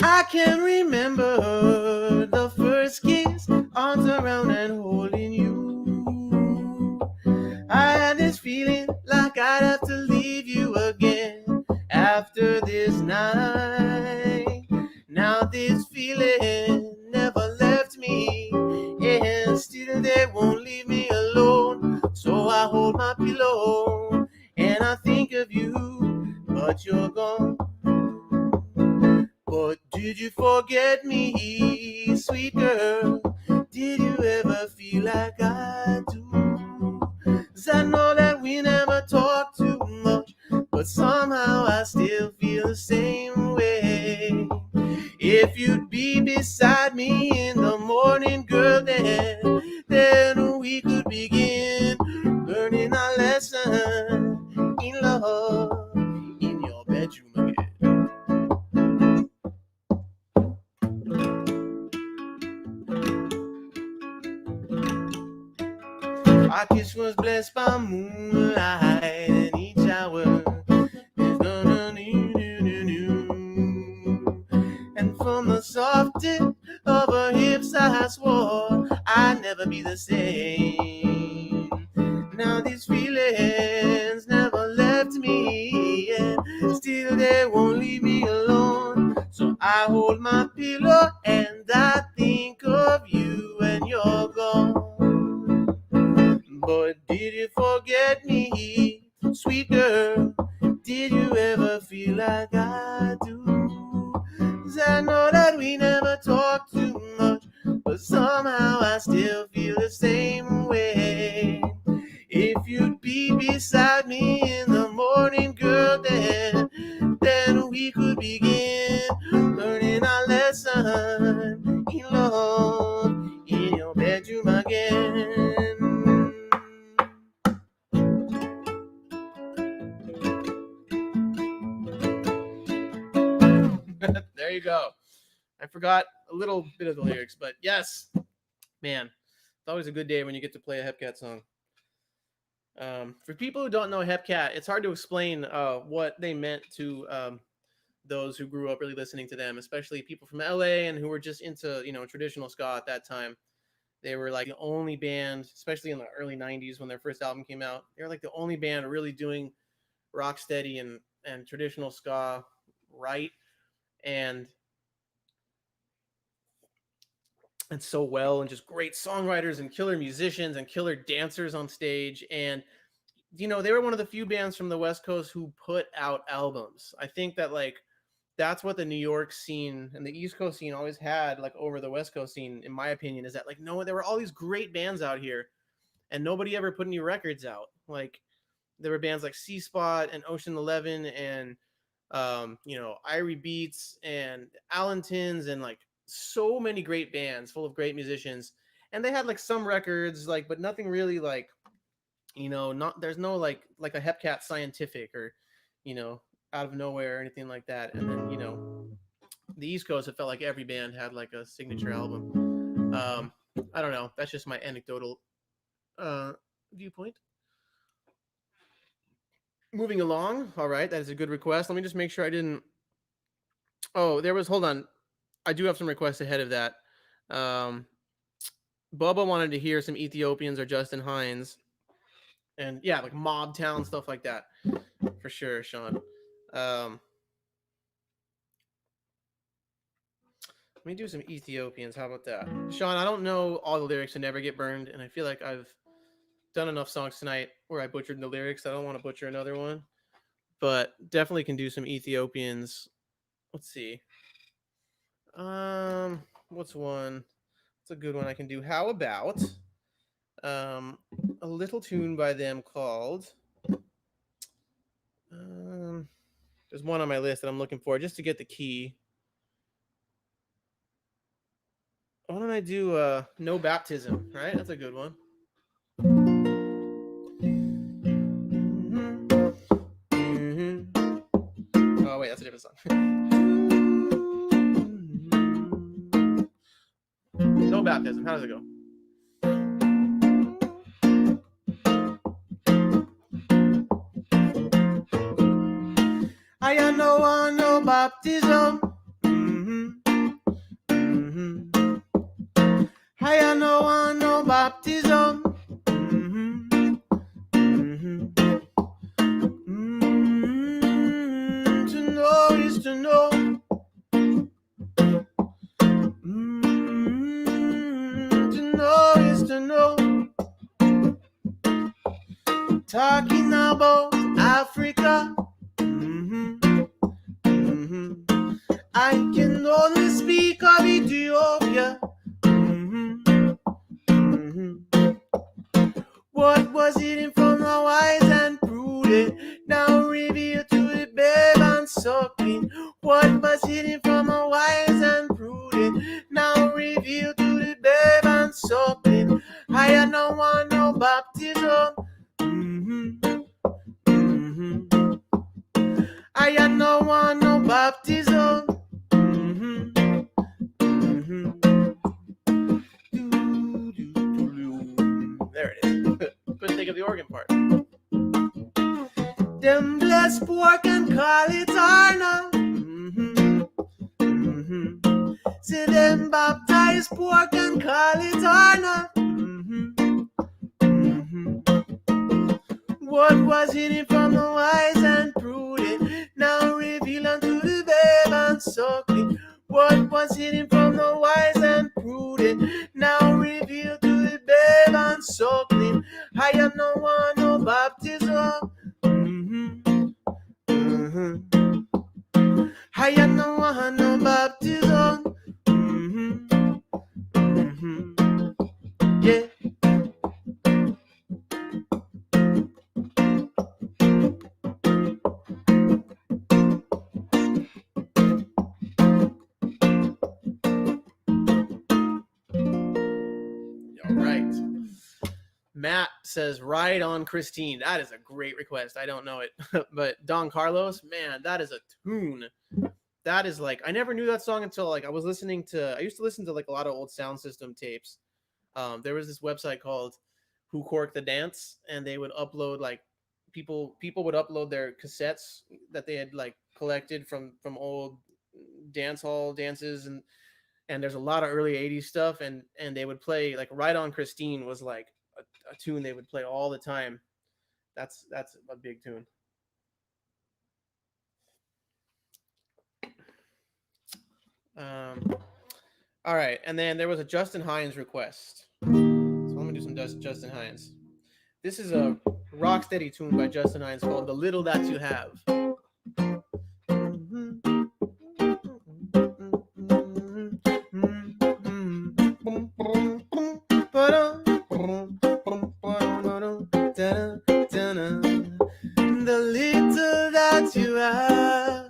Speaker 1: I can remember the first kiss, arms around and holding you. I had this feeling like I'd have to leave you again after this night. Now this feeling never left me, and still they won't leave me alone. So I hold my pillow and I think of you, but you're gone. But did you forget me, sweet girl? Did you ever feel like I do? 'Cause I know that we never talk too much, but somehow I still feel the same way. If you'd be beside me in the morning, girl, then we could begin learning our lesson in love in your bedroom again. Our kiss was blessed by moonlight, and each hour is new. And from the soft tip of her hips, I swore I'd never be the same. Now these feelings never left me, and still they won't leave me alone. So I hold my pillow and I think of you when you're gone. But did you forget me, sweet girl? Did you ever feel like I do? 'Cause I know that we never talk too much, but somehow I still feel the same way. If you'd be beside me in the morning, girl, then we could begin learning our lesson in love in your bedroom again. There you go. I forgot a little bit of the lyrics, but yes, man, it's always a good day when you get to play a Hepcat song. For people who don't know Hepcat, it's hard to explain what they meant to those who grew up really listening to them, especially people from LA and who were just into, traditional ska at that time. They were like the only band, especially in the early 90s when their first album came out. They were like the only band really doing rock steady and traditional ska right. And so well, and just great songwriters and killer musicians and killer dancers on stage. And they were one of the few bands from the West Coast who put out albums. I think that that's what the New York scene and the East Coast scene always had over the West Coast scene, in my opinion, is that no, there were all these great bands out here and nobody ever put any records out. There were bands like C Spot and Ocean 11 and Irie Beats and Allentons and like so many great bands full of great musicians. And they had like some records, like, but nothing really like, not there's no like a Hepcat Scientific or, you know, Out of Nowhere or anything like that. And then, the East Coast, it felt like every band had like a signature album. I don't know. That's just my anecdotal viewpoint. Moving along. All right, that is a good request. Let me just make sure I didn't. Oh, hold on. I do have some requests ahead of that. Bubba wanted to hear some Ethiopians or Justin Hines. And yeah, like Mob Town, stuff like that. For sure, Sean. Let me do some Ethiopians. How about that? Sean, I don't know all the lyrics to Never Get Burned, and I feel like I've done enough songs tonight where I butchered the lyrics. I don't want to butcher another one. But definitely can do some Ethiopians. Let's see. What's one? It's a good one I can do. How about a little tune by them called there's one on my list that I'm looking for just to get the key. Why don't I do No Baptism, right? That's a good one. Oh wait, that's a different song. No Baptism. How does it go? I know no baptism. I know no baptism. To know is to know. To know is to know. Talking about Africa. I can only speak of Ethiopia. What was hidden from the wise and prudent, now revealed to the babe and suckling. What was hidden from the wise and prudent, now revealed to the babe and suckling. I don't want no baptism. I don't want no baptism. There it is. Couldn't think of the organ part. Them bless pork and call it Arna. See them baptize pork and call it Arna. What was hidden from the wise and prudent, now revealed unto the babe and suckling. What was hidden from the wise and prudent, now revealed to the babe and suckling. I am no one, no baptism. I am no one, no baptism. Yeah. All right. Matt says, "Ride on Christine." That is a great request. I don't know it, but Don Carlos, man, that is a tune. That is like, I never knew that song until like I used to listen to like a lot of old sound system tapes. There was this website called Who Corked the Dance, and they would upload like people would upload their cassettes that they had like collected from old dance hall dances, and there's a lot of early 80s stuff, and they would play like Ride on Christine was like a tune they would play all the time. That's a big tune. All right, and then there was a Justin Hines request. So I'm gonna do some Justin Hines. This is a rocksteady tune by Justin Hines called "The Little That You Have." The little that you have,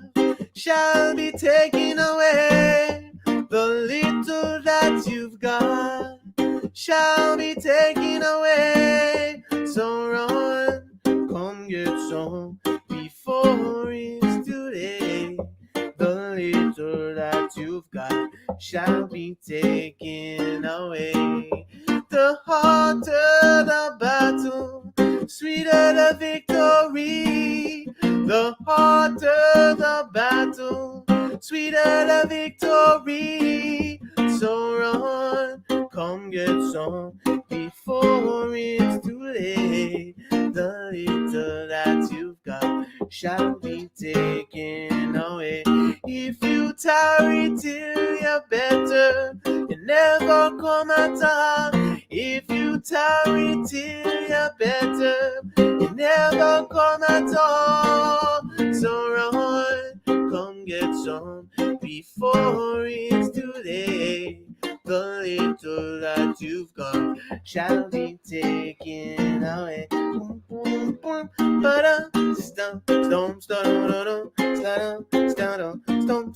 Speaker 1: shall be taken away. The little that you've got shall be taken away. So run, come get some before it's too late. The little that you've got shall be taken away. The harder the battle, sweeter the victory. The harder the battle, sweeter the victory. So run, come get some before it's too late. The little that you've got shall be taken away. If you tarry till you're better, you never come at all. If you tarry till you're better, you never come at all. So run, come get some before it's too late. The little that you've got shall be taken away. Boom, boom, boom, ba-da, stump, stump, stump, stump, stump, stump, stump,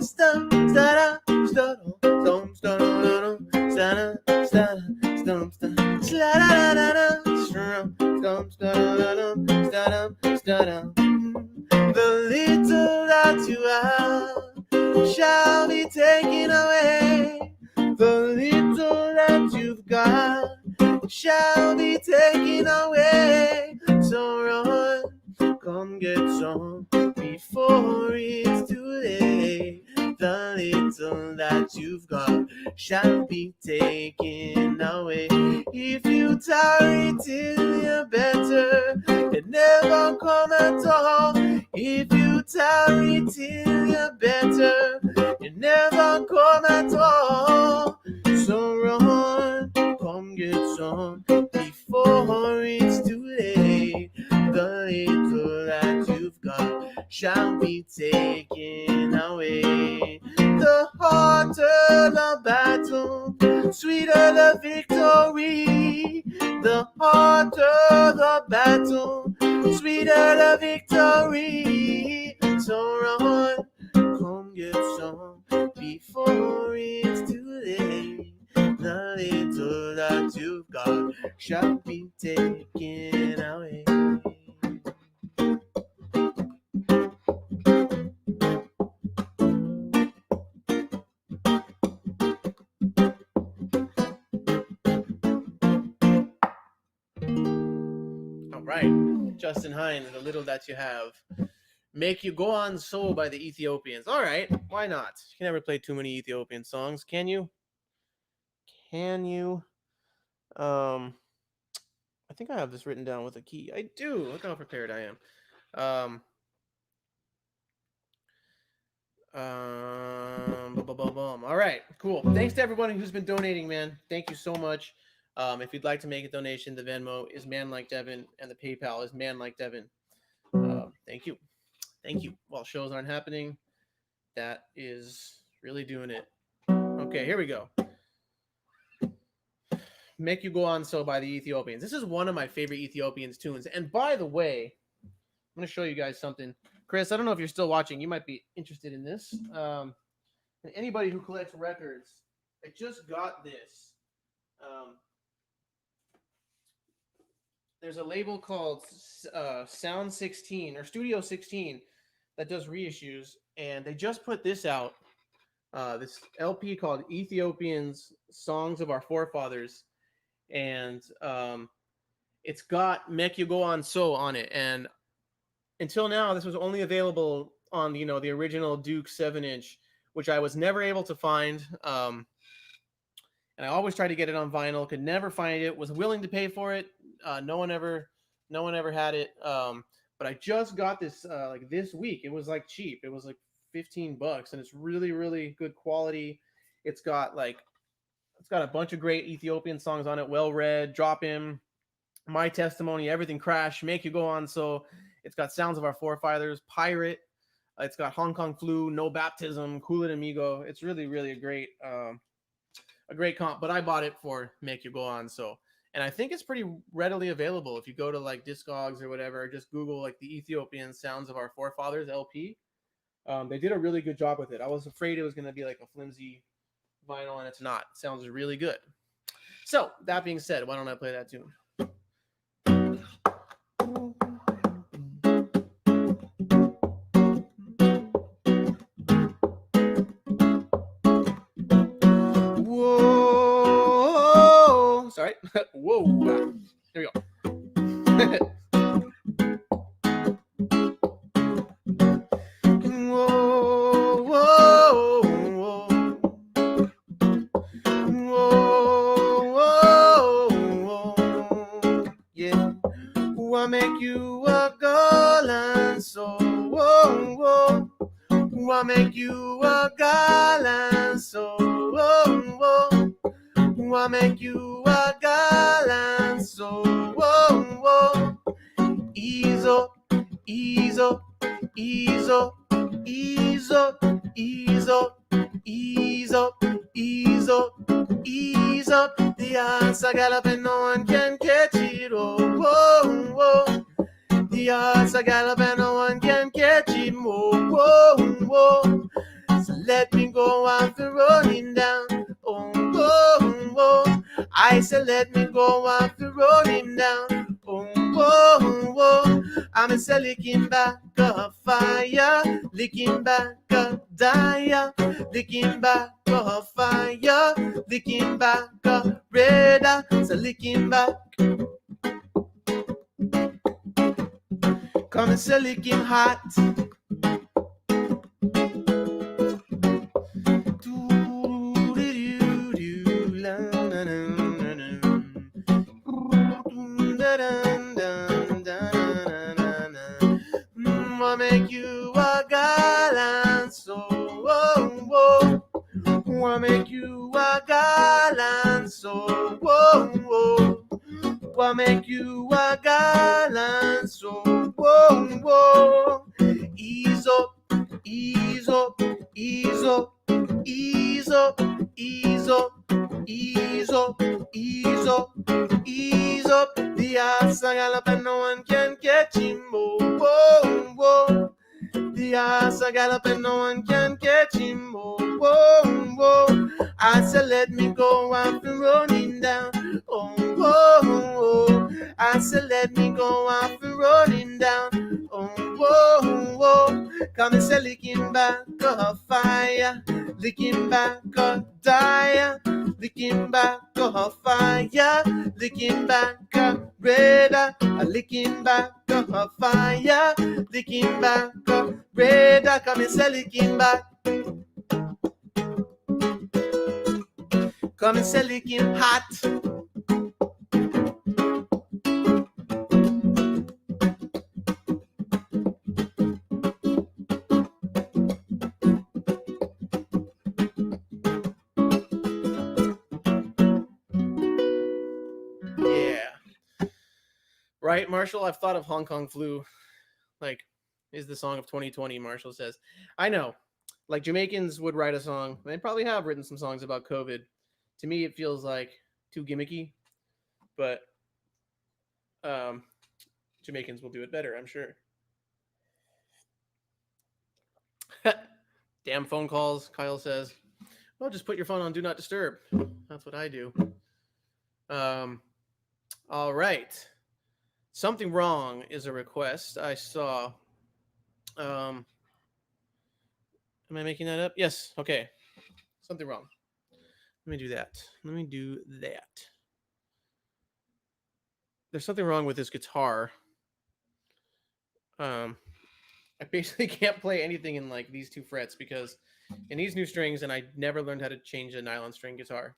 Speaker 1: stump, da-da, stump, stump, stump, stump, stump, stump, sla-da-da-da-da, stump, stump, stump, stump, stump. The little that you have shall be taken away. The little that you've got shall be taken away. So run, come get some before it's too late. The little that you've got shall be taken away. If you tarry till you're better, it never come at all. If you tarry till you're better, it never come at all. So run, come get some before it's too late. The little that you've got shall be taken away. The harder the battle, sweeter the victory. The harder the battle, sweeter the victory. So run, come get some before it's too late. The little that you've got shall be taken away. All right, Justin Hines, The Little That You Have. Make You Go On So by the Ethiopians. All right, why not? You can never play too many Ethiopian songs, can you? Can you? I think I have this written down with a key. I do. Look how prepared I am. All right, cool. Thanks to everyone who's been donating, man. Thank you so much. If you'd like to make a donation, the Venmo is Man-Like-Devin and the PayPal is Man-Like-Devin. Thank you. Thank you. While shows aren't happening, that is really doing it. Okay, here we go. Make You Go On So by the Ethiopians. This is one of my favorite Ethiopians tunes. And by the way, I'm going to show you guys something. Chris, I don't know if you're still watching. You might be interested in this. And anybody who collects records, I just got this. There's a label called Sound 16 or Studio 16 that does reissues. And they just put this out. This LP called Ethiopians Songs of Our Forefathers. And it's got Make You Go On So on it. And until now, this was only available on the original Duke 7-inch, which I was never able to find. And I always tried to get it on vinyl, could never find it. Was willing to pay for it. No one ever had it. But I just got this like this week. It was like cheap. It was like $15, and it's really, really good quality. It's got a bunch of great Ethiopian songs on it. Well Read, Drop Him, My Testimony, Everything Crash, Make You Go On So. It's got Sounds of Our Forefathers, Pirate. It's got Hong Kong Flu, No Baptism, Cool It Amigo. It's really, really a great comp. But I bought it for Make You Go On So. And I think it's pretty readily available. If you go to like Discogs or whatever, just Google like the Ethiopian Sounds of Our Forefathers LP. They did a really good job with it. I was afraid it was going to be like a flimsy vinyl, and it's not. It sounds really good. So, that being said, why don't I play that tune? Whoa. Sorry. Whoa. Here we go. Whoa, whoa, whoa. Whoa, whoa, whoa. Yeah. Who I make you a girl and so whoa, whoa. Who I make you a girl and so whoa, whoa. Who I make you a girl and so whoa, whoa. Ease up, ease up, ease up, ease up, ease up, ease up, ease up, ease up. The odds are galloping, no one can catch it. Oh, whoa, whoa. The odds are galloping, no one can catch it. Oh, whoa, whoa. So let me go after running down. Oh, whoa, whoa. I said let me go after running down. Oh, whoa, whoa. I'm a licking back a fire, licking back a dire, licking back a fire, licking back a red, so licking back. Come and say licking hot. I make you a gallant, so whoa, whoa. I make you a gallant, so whoa, whoa. I make you a gallant, so whoa, whoa. Ease up, ease up, ease up, ease up, ease up, ease up, ease up, ease up. The ass I gallop and no one can catch him. Oh, whoa, whoa. The ass I gallop and no one can catch him. Oh, whoa, whoa. I said let me go after running down. Oh, whoa, whoa. I said let me go after running down. Oh, whoa, whoa. Come and say licking back a fire, licking back a dire, licking back a fire, licking back a red, licking back a fire, licking back a red. Come and say licking back. Come and say licking hot. Right, Marshall? I've thought of Hong Kong Flu. Like, is the song of 2020, Marshall says. I know. Like, Jamaicans would write a song. They probably have written some songs about COVID. To me, it feels like too gimmicky. But Jamaicans will do it better, I'm sure. Damn phone calls, Kyle says. Well, just put your phone on Do Not Disturb. That's what I do. All right. Something Wrong is a request I saw. Am I making that up? Yes. Okay. Something Wrong. Let me do that. There's something wrong with this guitar. I basically can't play anything in like these two frets because it needs new strings, and I never learned how to change a nylon string guitar.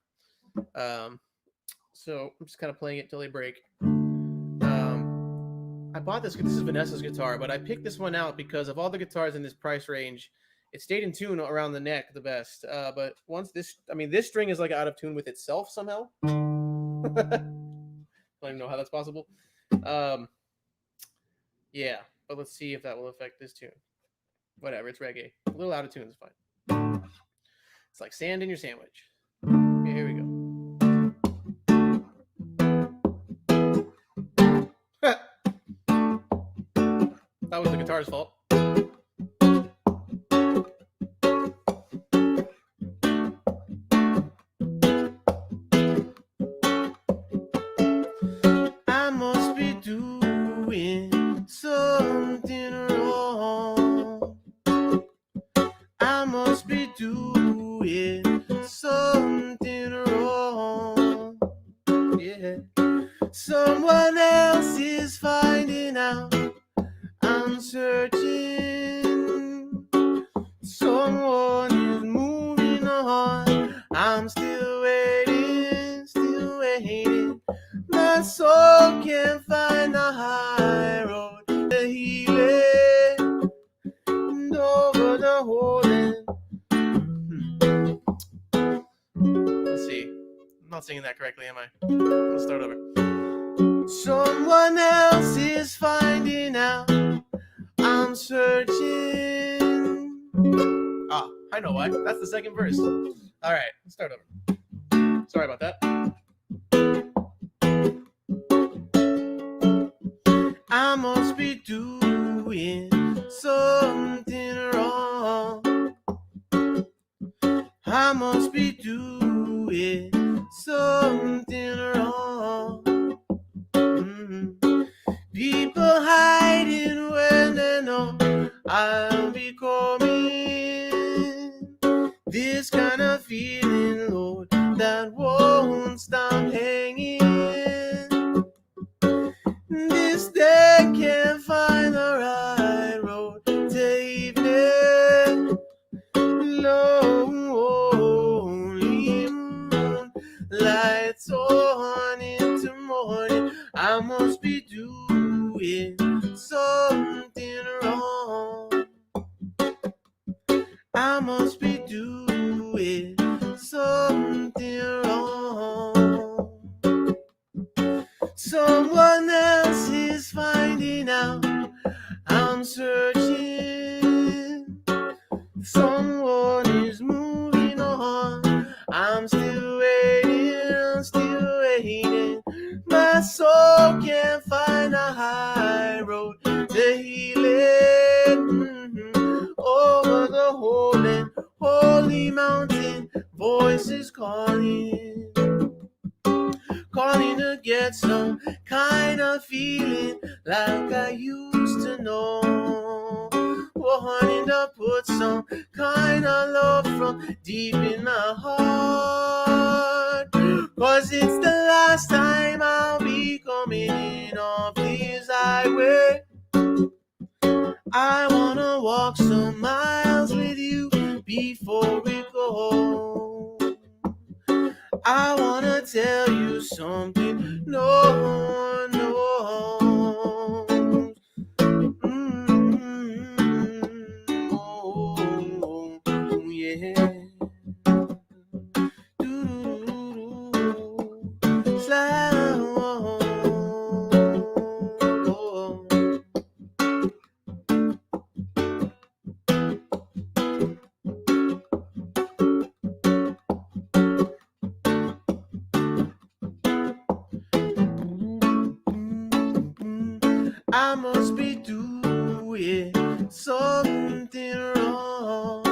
Speaker 1: So I'm just kind of playing it till they break. I bought this. This is Vanessa's guitar, but I picked this one out because of all the guitars in this price range, it stayed in tune around the neck the best. But once this string is like out of tune with itself somehow. I don't even know how that's possible. Yeah, but let's see if that will affect this tune. Whatever, it's reggae. A little out of tune is fine. It's like sand in your sandwich. Okay, here we go. That was the guitar's fault. doing something wrong. I must be doing something wrong. Yeah. Someone else is finding out. I'm searching. Someone is moving on. I'm still waiting. My soul can't find the high road to healing and over the holding. Let's see. I'm not singing that correctly, am I? Let's start over. Someone else is finding out. I'm searching. Ah, I know why. That's the second verse. All right, let's start over. Sorry about that. I must be doing something wrong. I must be doing something wrong. People hiding when they know I'll be coming. This kind of feeling, Lord, that won't stop hanging. This day can't find the right road to evening. Lonely moon lights on into morning. I must be doing something wrong. I must be doing something wrong. Someone else is finding out. I'm searching. Someone is moving on. I'm still waiting. My soul can't find a high road to healing. Over the holy mountain, voices calling to get some kind of feeling like I used to know. Wanting to put some kind of love from deep in my heart. 'Cause it's the last time I'll be coming in off this highway. I wanna walk some miles with you before we go. I wanna tell you something no one knows. Oh, yeah. Slide on. I must be doing something wrong.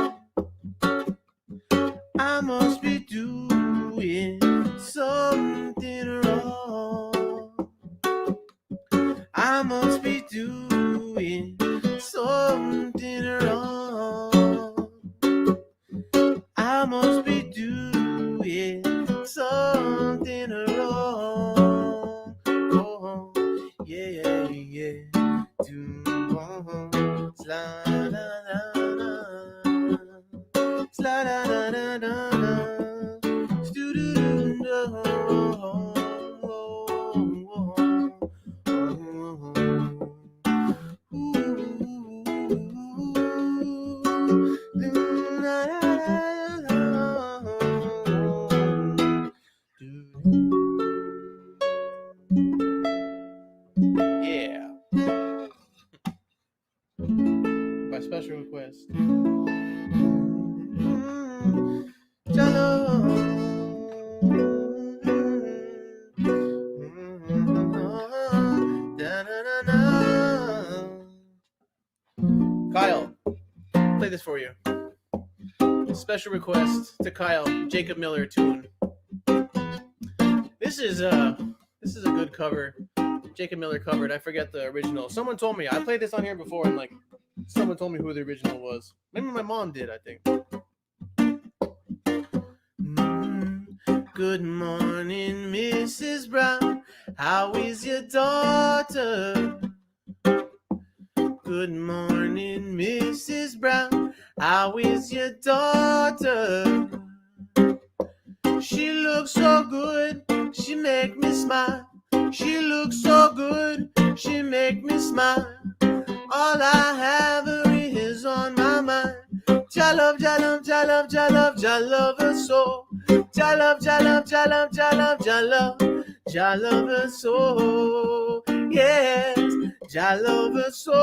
Speaker 1: I must be doing something wrong. I must be doing something wrong. I must be doing something wrong. Oh, yeah. Do slide yeah. By special request. Kyle, play this for you. Special request to Kyle, Jacob Miller tune. This is a good cover Jacob Miller covered. I forget the original. Someone told me I played this on here before, and like someone told me who the original was. Maybe my mom did. I think. Good morning, Mrs. Brown. How is your daughter? Good morning, Mrs. Brown. How is your daughter? She looks so good, she make me smile. She looks so good, she make me smile. All I have is on my mind. Jalove, jalove, jalove, jalove, jalove her so. Jalove, jalove, jalove, jalove, jalove, jalove her so. Yes, jalove her so.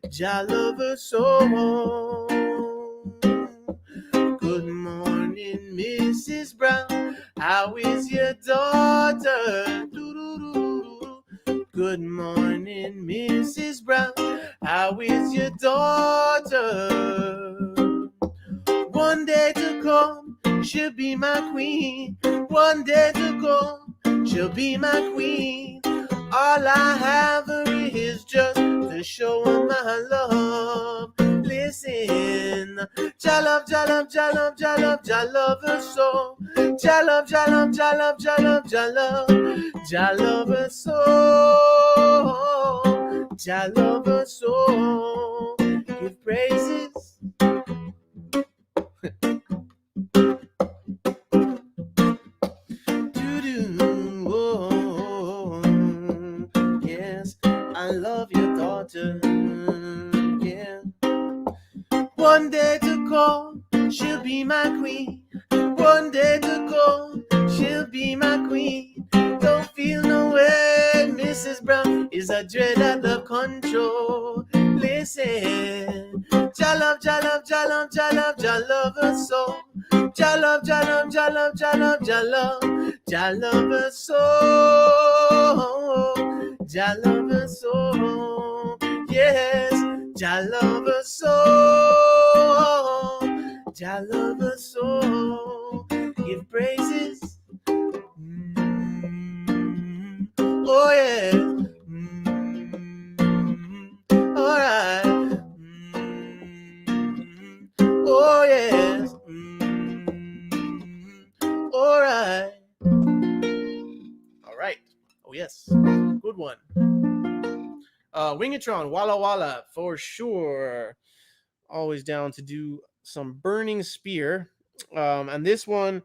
Speaker 1: Jalove her so. Good morning, Mrs. Brown. How is your daughter? Good morning, Mrs. Brown. How is your daughter? One day to come, she'll be my queen. One day to come, she'll be my queen. All I have is just to show her my love. Listen, jalove, jalove, jalove, jalove, jalove her so. Jalove, jalove, jalove, jalove, jalove, jalove her so. Jalove her so. Give praises. Yes, I love your daughter. Yeah. One day to come, she'll be my queen. One day to come, she'll be my queen. Don't feel no way, Mrs. Brown is a dread at the control. Listen, jalove, jalove, jalove, jalove, jalove her so. Jalove, jalove, jalove, jalove, jalove, jalove her so. Jalove her so. Yes, jalove her so. Jalove her so. Give praises. Oh yeah. All right. Oh yes. All right. All right. Oh yes. Good one. Wingatron, Walla Walla for sure. Always down to do some Burning Spear. And this one,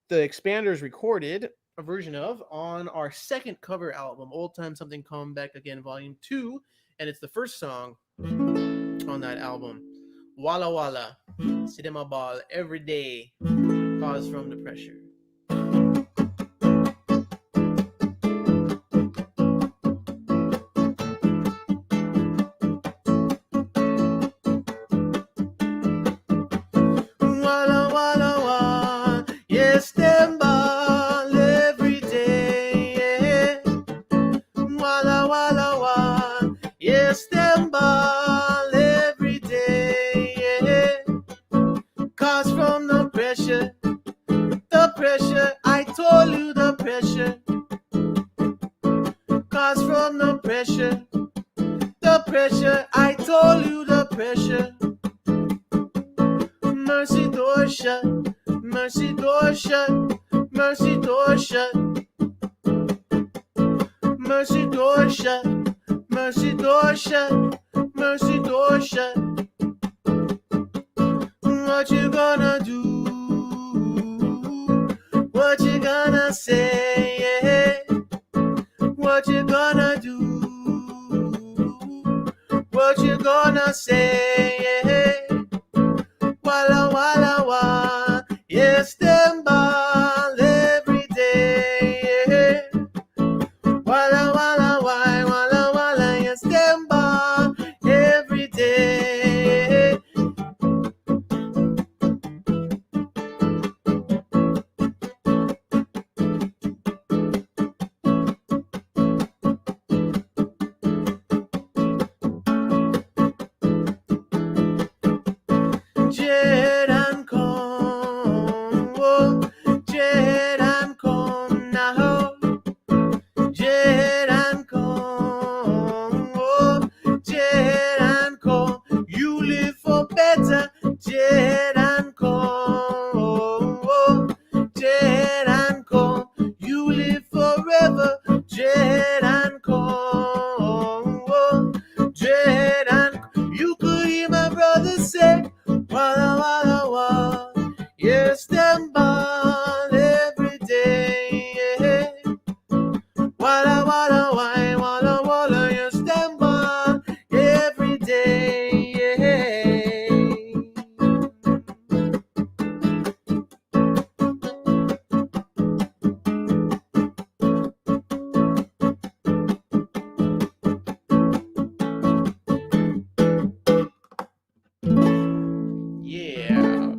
Speaker 1: the Expanders recorded a version of on our second cover album, Old Time Something Come Back Again, Volume 2. And it's the first song on that album. Walla Walla, sit in my ball every day, cause from the pressure. Walla Walla Walla, yes, them ball every day. Yeah. Walla Walla Walla, yes, them ball every day. Yeah. Cause from the pressure, I told you the pressure. Cause from the pressure, I told you the pressure. Mercy door shut, mercy door shut, mercy door shut. Mercy door shut, mercy door shut, mercy door shut. What you gonna do? What you gonna say? Yeah. What you gonna do? What you gonna say? Yeah. Walla Walla Walla, yes, them ball every day. Yeah. Walla Walla Walla Walla, yes, them ball every day.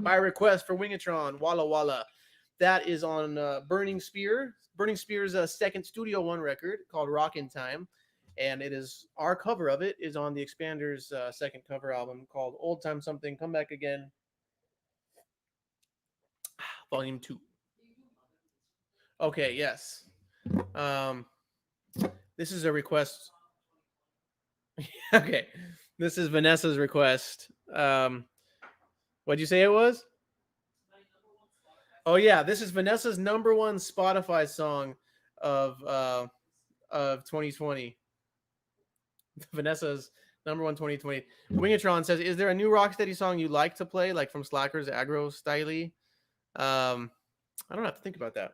Speaker 1: by request for Wingatron, Walla Walla. That is on Burning Spear. Burning Spear's second Studio One record called Rockin' Time. And it is our cover of it is on the Expander's second cover album called Old Time Something, Come Back Again, Volume 2. Okay, yes. This is a request. Okay, this is Vanessa's request. What'd you say it was? Oh yeah, this is Vanessa's #1 Spotify song of 2020. Vanessa's #1 2020. Wingatron says, "Is there a new Rocksteady song you like to play, like from Slackers, aggro styly?" I don't have to think about that.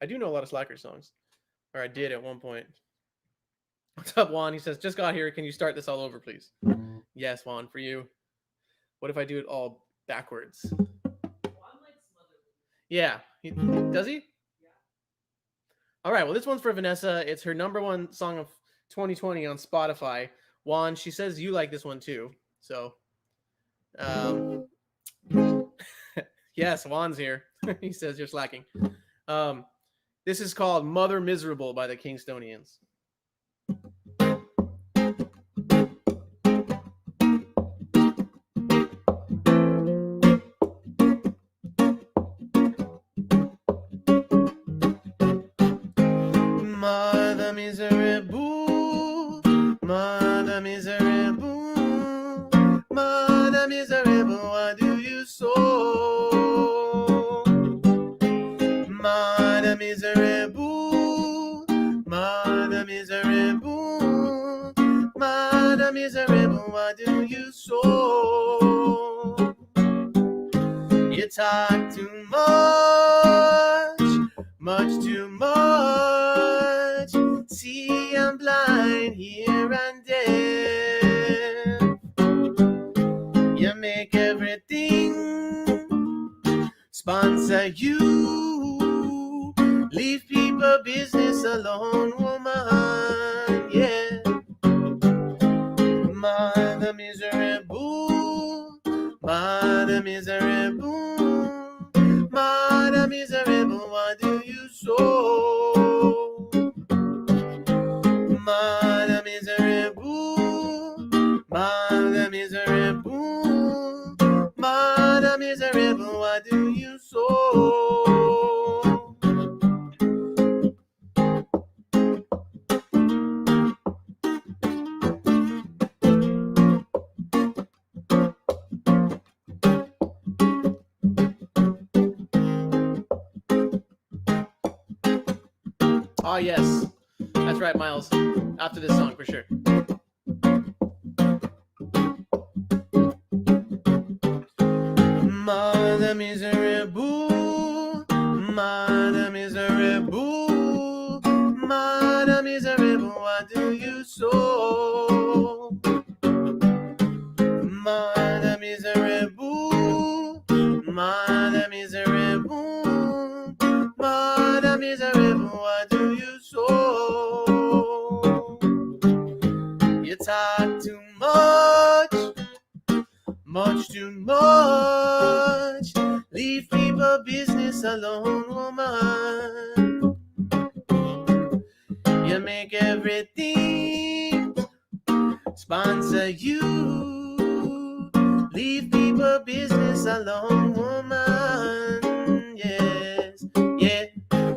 Speaker 1: I do know a lot of Slacker songs, or I did at one point. What's up, Juan? He says, "Just got here. Can you start this all over, please?" Yes, Juan, for you. What if I do it all backwards? Yeah. Does he? All right. Well, this one's for Vanessa. It's her #1 song of 2020 on Spotify. Juan, she says you like this one too. So, yes, Juan's here. He says you're slacking. This is called Mother Miserable by the Kingstonians. Mother miserable, mother miserable, mother miserable, why do you so? Mother miserable, mother miserable, mother miserable, why do you so? You talk too much too much. See, I'm blind here and there. You make everything sponsor you. Leave people business alone, woman. Yeah. Mother miserable, mother miserable, mother miserable, why do you so? Mother miserable, mother miserable, mother miserable, why do you so? Oh, yes. That's right, Miles. After this song, for sure. Mother miserable, mother miserable, mother miserable, why do you so? Mother miserable, mother miserable, mother miserable, why do you so? You talk too much too much. Leave people business alone, woman. You make everything sponsor you. Leave people business alone, woman. Yes, yeah.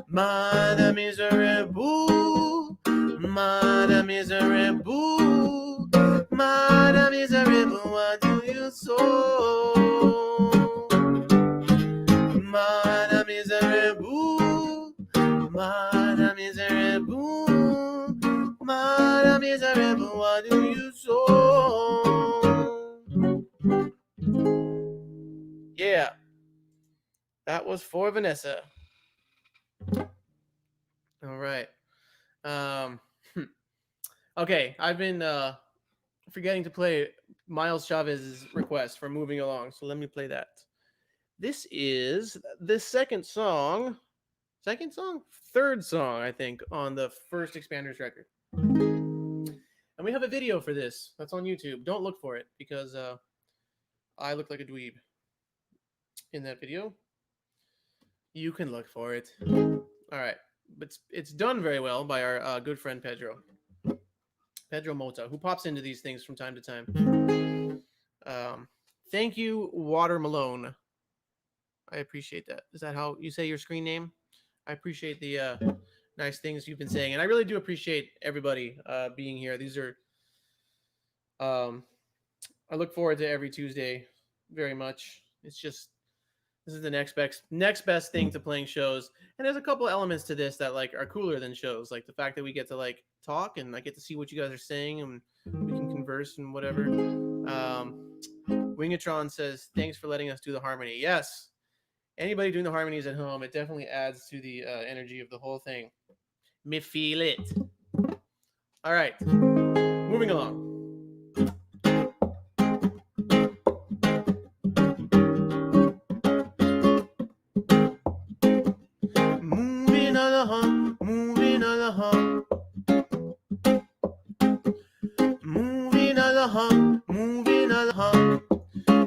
Speaker 1: Mother miserable, mother miserable, mother miserable, why do you so? Mother miserable, mother miserable, mother miserable, why do you so? Yeah, that was for Vanessa. All right. Okay, I've been forgetting to play Miles Chavez's request for Moving Along, so let me play that. This is the third song, I think, on the first Expanders record. And we have a video for this that's on YouTube. Don't look for it because I look like a dweeb. in that video. You can look for it. All right, but it's done very well by our good friend Pedro Mota, who pops into these things from time to time. Thank you, Water Malone. I appreciate that. Is that how you say your screen name? I appreciate the nice things you've been saying, and I really do appreciate everybody being here. These are, I look forward to every Tuesday very much. It's just this is the next best thing to playing shows, and there's a couple elements to this that like are cooler than shows, like the fact that we get to like talk and I get to see what you guys are saying and we can converse and whatever. Wingatron says thanks for letting us do the harmony. Yes, anybody doing the harmonies at home, it definitely adds to the energy of the whole thing. Me feel it. All right, moving along. Moving along, moving along. Moving along, moving along.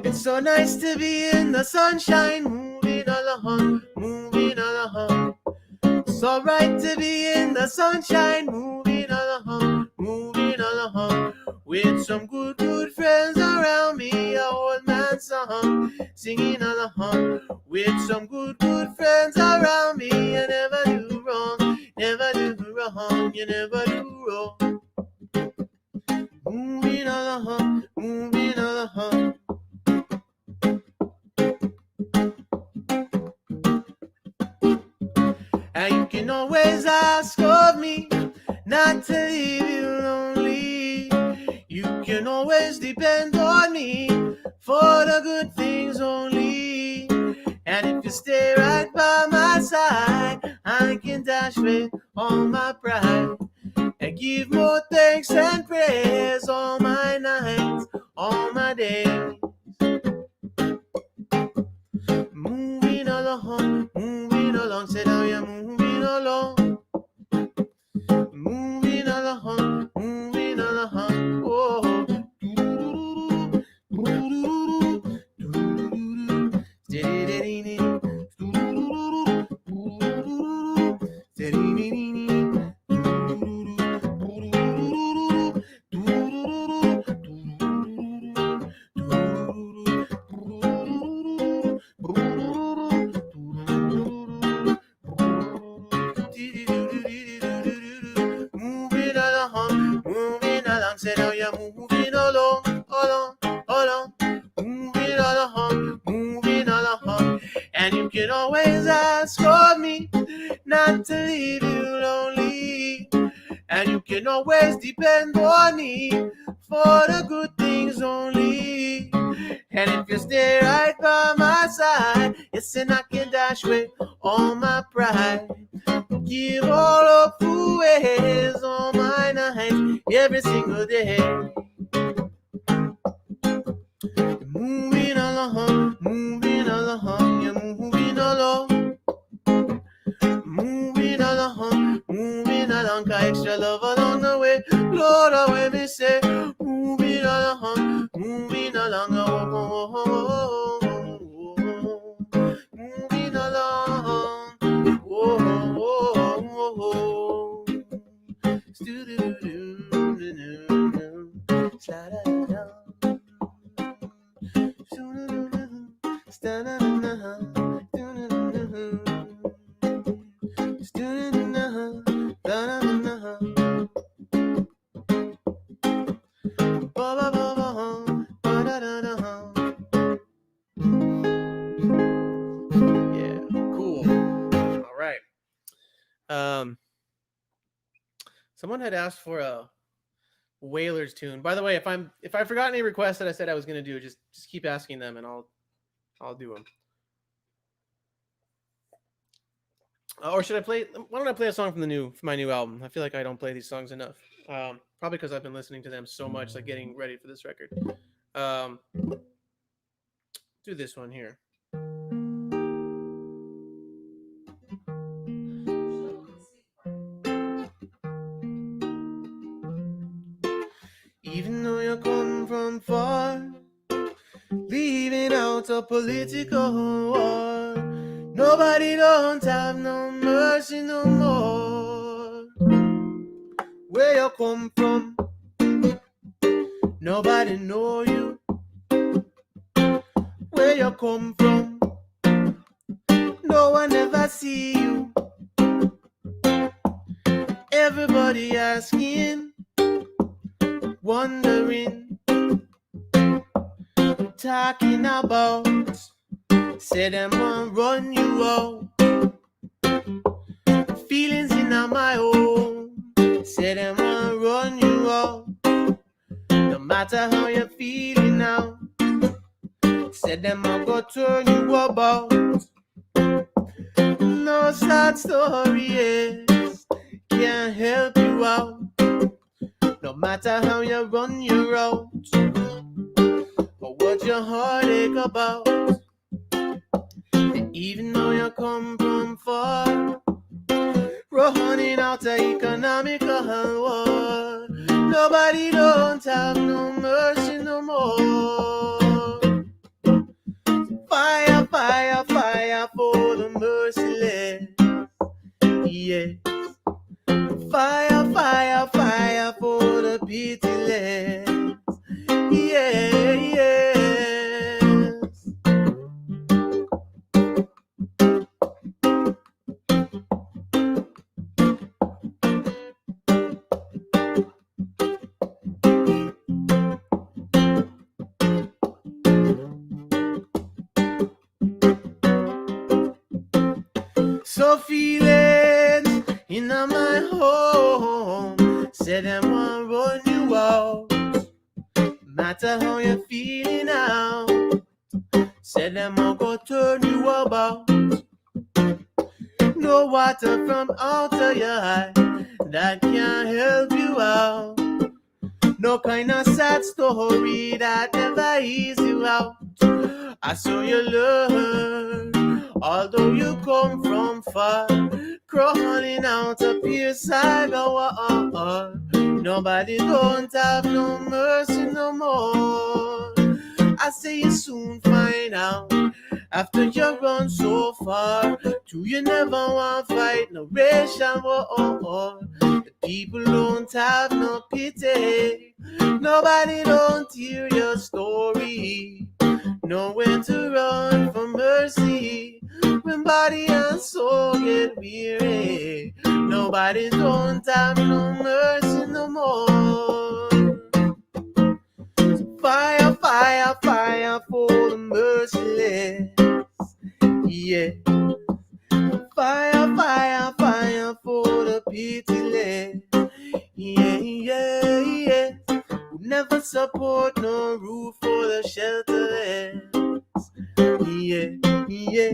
Speaker 1: It's so nice to be in the sunshine. Moving along, moving along. It's alright to be in the sunshine. Moving along, moving along. With some good friends around me. A old man song, singing along. With some good friends around me. You never do wrong, never do wrong, you never do wrong. Moving along, moving along. And you can always ask of me not to leave you lonely. You can always depend on me for the good things only. And if you stay right by my side, I can dash away all my pride and give more thanks and praise all my nights, all my days. Moving along, said I am moving along. Moving along, oh. Moving along, said how you're moving along, moving along. And you can always ask of me not to leave you lonely. And you can always depend on me for the good things only. And if you stay right by my side, yes, and I can dash away all my pride. Give all of who is all my nights, every single day. Moving along, you're moving along. Moving along, got extra love along the way. Lord, I will me say, moving along, moving along, oh, moving along, oh, yeah, cool. All right. Someone had asked for a Whalers tune. By the way, if I forgot any requests that I said I was going to do, just keep asking them and I'll do them. Or should I play? Why don't I play a song from my new album? I feel like I don't play these songs enough. Probably because I've been listening to them so much, like getting ready for this record. Do this one here. Even though you come from far, leaving out a political war. Nobody don't have no mercy no more. Where you come from, nobody know you. Where you come from, no one ever see you. Everybody asking, wondering, talking about. Say them want run you out. Feelings in my own. Say them want run you out. No matter how you're feeling now. Say them I go turn you about. No sad story is can't help you out. No matter how you run your route or what your heartache about. Even though you come from far, running out of economical war. Nobody don't have no mercy no more. Fire, fire, fire for the merciless. Yeah. Fire, fire, fire for the pitiless. Yeah, yes. So feeling in my home, say them want run you out. Matter how you feeling now, say them want go turn you about. No water from out of your eye that can help you out. No kind of sad story that never ease you out. I saw you learn, although you come from far, crawling out of your saga. Nobody don't have no mercy no more. I say you soon find out. After you run so far, do you never want to fight no racial war? The people don't have no pity. Nobody don't hear your story. Nowhere to run for mercy. When body and soul get weary, nobody don't have no mercy no more. Fire, fire, fire for the merciless. Yeah. Fire, fire, fire for the pitiless. Yeah, yeah, yeah. Who never support no roof for the shelterless. Yeah, yeah.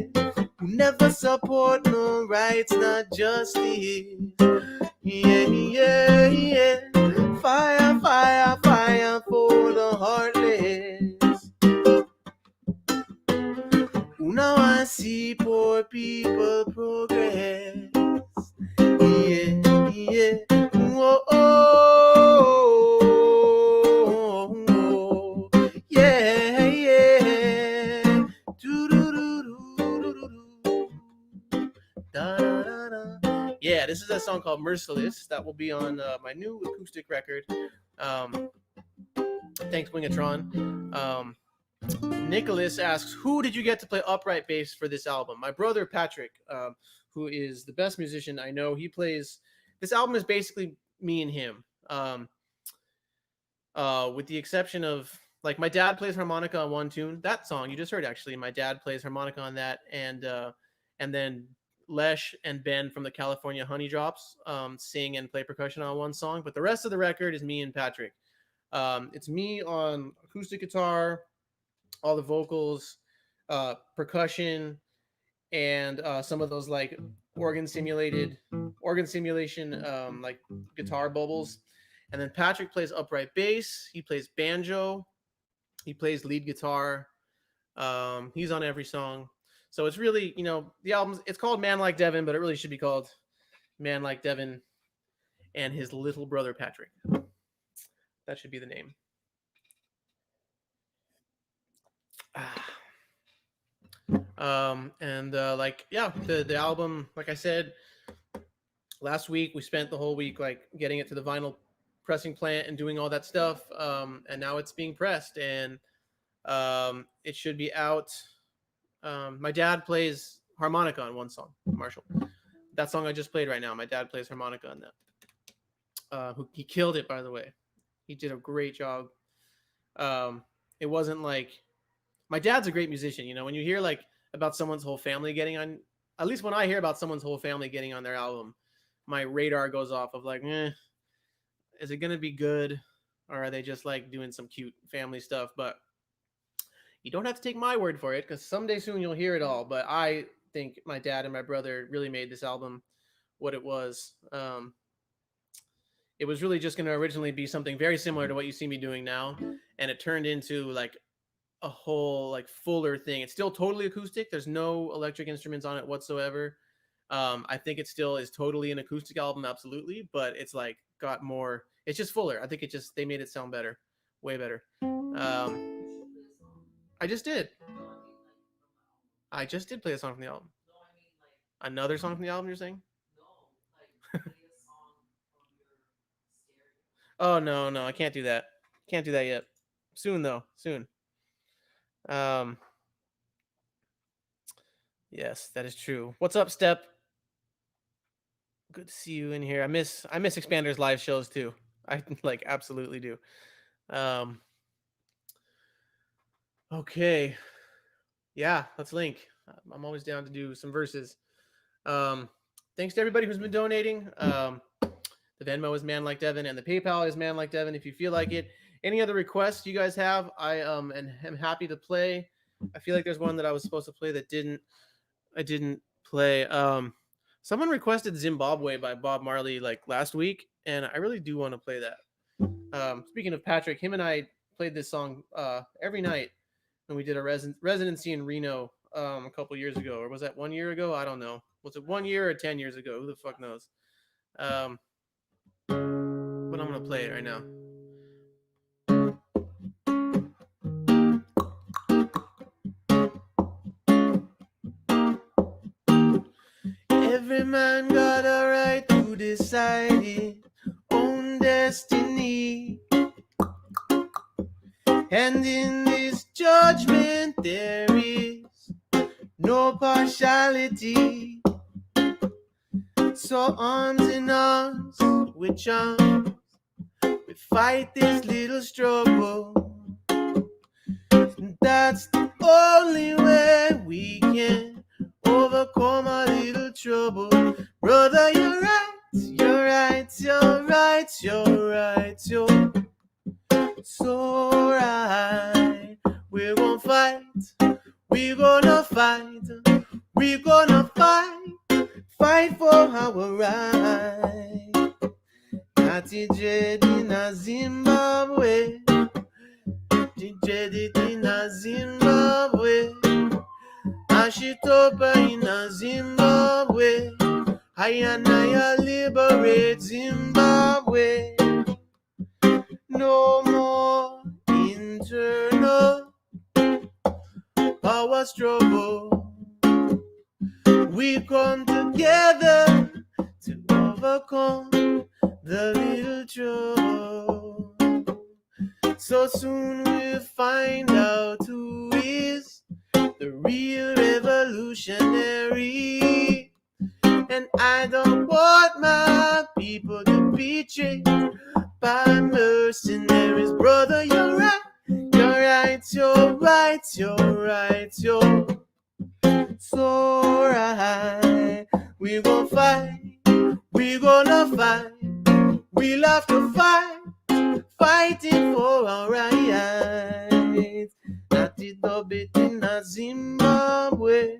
Speaker 1: Who never support no rights, not justice. Yeah, yeah, yeah. Fire, fire, fire for the heartless. Who now I see poor people progress. Yeah, yeah. Whoa, oh, oh, oh, yeah, yeah. Do-do-do-do-do-do-do. Da-da-da-da. Yeah, this is a song called Merciless that will be on my new acoustic record. Thanks, Wingatron. Nicholas asks, who did you get to play upright bass for this album? My brother Patrick, who is the best musician I know. He plays. This album is basically me and him, with the exception of like my dad plays harmonica on one tune. That song you just heard, actually, my dad plays harmonica on that, and then Lesh and Ben from the California Honey Drops sing and play percussion on one song. But the rest of the record is me and Patrick. It's me on acoustic guitar, all the vocals, percussion, and some of those like organ simulation, like guitar bubbles. And then Patrick plays upright bass. He plays banjo. He plays lead guitar. He's on every song. So it's really, the album's, it's called Man-Like-Devin, but it really should be called Man-Like-Devin and his little brother Patrick. That should be the name. And like, yeah, the album, like I said last week, we spent the whole week like getting it to the vinyl pressing plant and doing all that stuff. And now it's being pressed, and it should be out. My dad plays harmonica on one song, Marshall. That song I just played right now, my dad plays harmonica on that. He killed it, by the way. He did a great job. It wasn't like, my dad's a great musician. You know, when you hear like about someone's whole family getting on, at least when I hear about someone's whole family getting on their album, my radar goes off of like, is it gonna be good, or are they just like doing some cute family stuff? But you don't have to take my word for it, because someday soon you'll hear it all. But I think my dad and my brother really made this album what it was. It was really just going to originally be something very similar to what you see me doing now, and it turned into like a whole like fuller thing. It's still totally acoustic. There's no electric instruments on it whatsoever. I think it still is totally an acoustic album, absolutely, but it's like got more. It's just fuller. I think they made it sound better, way better. I just did. I just did play a song from the album. Another song from the album, you're saying? Oh no, no, I can't do that. Can't do that yet. Soon though, soon. Um, yes, that is true. What's up, Step? Good to see you in here. I miss Expander's live shows too. I like absolutely do. Okay. Yeah, let's link. I'm always down to do some verses. Thanks to everybody who's been donating. The Venmo is Man-Like-Devin, and the PayPal is Man-Like-Devin if you feel like it. Any other requests you guys have, I am happy to play. I feel like there's one that I was supposed to play that I didn't play. Someone requested Zimbabwe by Bob Marley like last week, and I really do want to play that. Speaking of Patrick, him and I played this song every night when we did a residency in Reno a couple years ago. Or was that 1 year ago? I don't know. Was it 1 year or 10 years ago? Who the fuck knows? But I'm gonna play it right now. Every man got a right to decide his own destiny, and in this judgment there is no partiality. So arms in arms, with charms, we fight this little struggle. That's the only way we can overcome our little trouble. Brother, you're right, you're right, you're right, you're right, you're so right. We're gonna fight, we're gonna fight, we're gonna fight for our right. Nati Jedi na Zimbabwe, Jedi na Zimbabwe, Ashitopa in Zimbabwe, Hayanaya liberate Zimbabwe. No more internal power struggle. We come together to overcome the little trouble. So soon we'll find out who is the real revolutionary. And I don't want my people to be tricked by mercenaries. Brother, you're right, you're right, you're right, you're right, you're so right. We're gonna fight, we're gonna fight, we'll have to fight, fighting for our rights. Not it up in a Zimbabwe,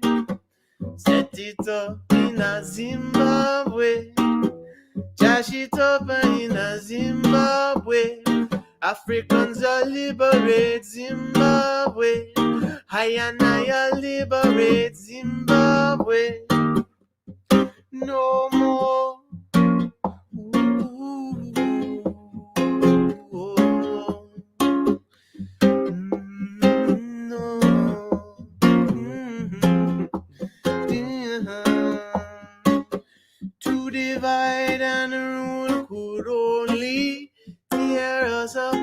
Speaker 1: set it up in a Zimbabwe, dash it up in a Zimbabwe. Africans are liberate Zimbabwe. Hayanaya liberate Zimbabwe. No more. No.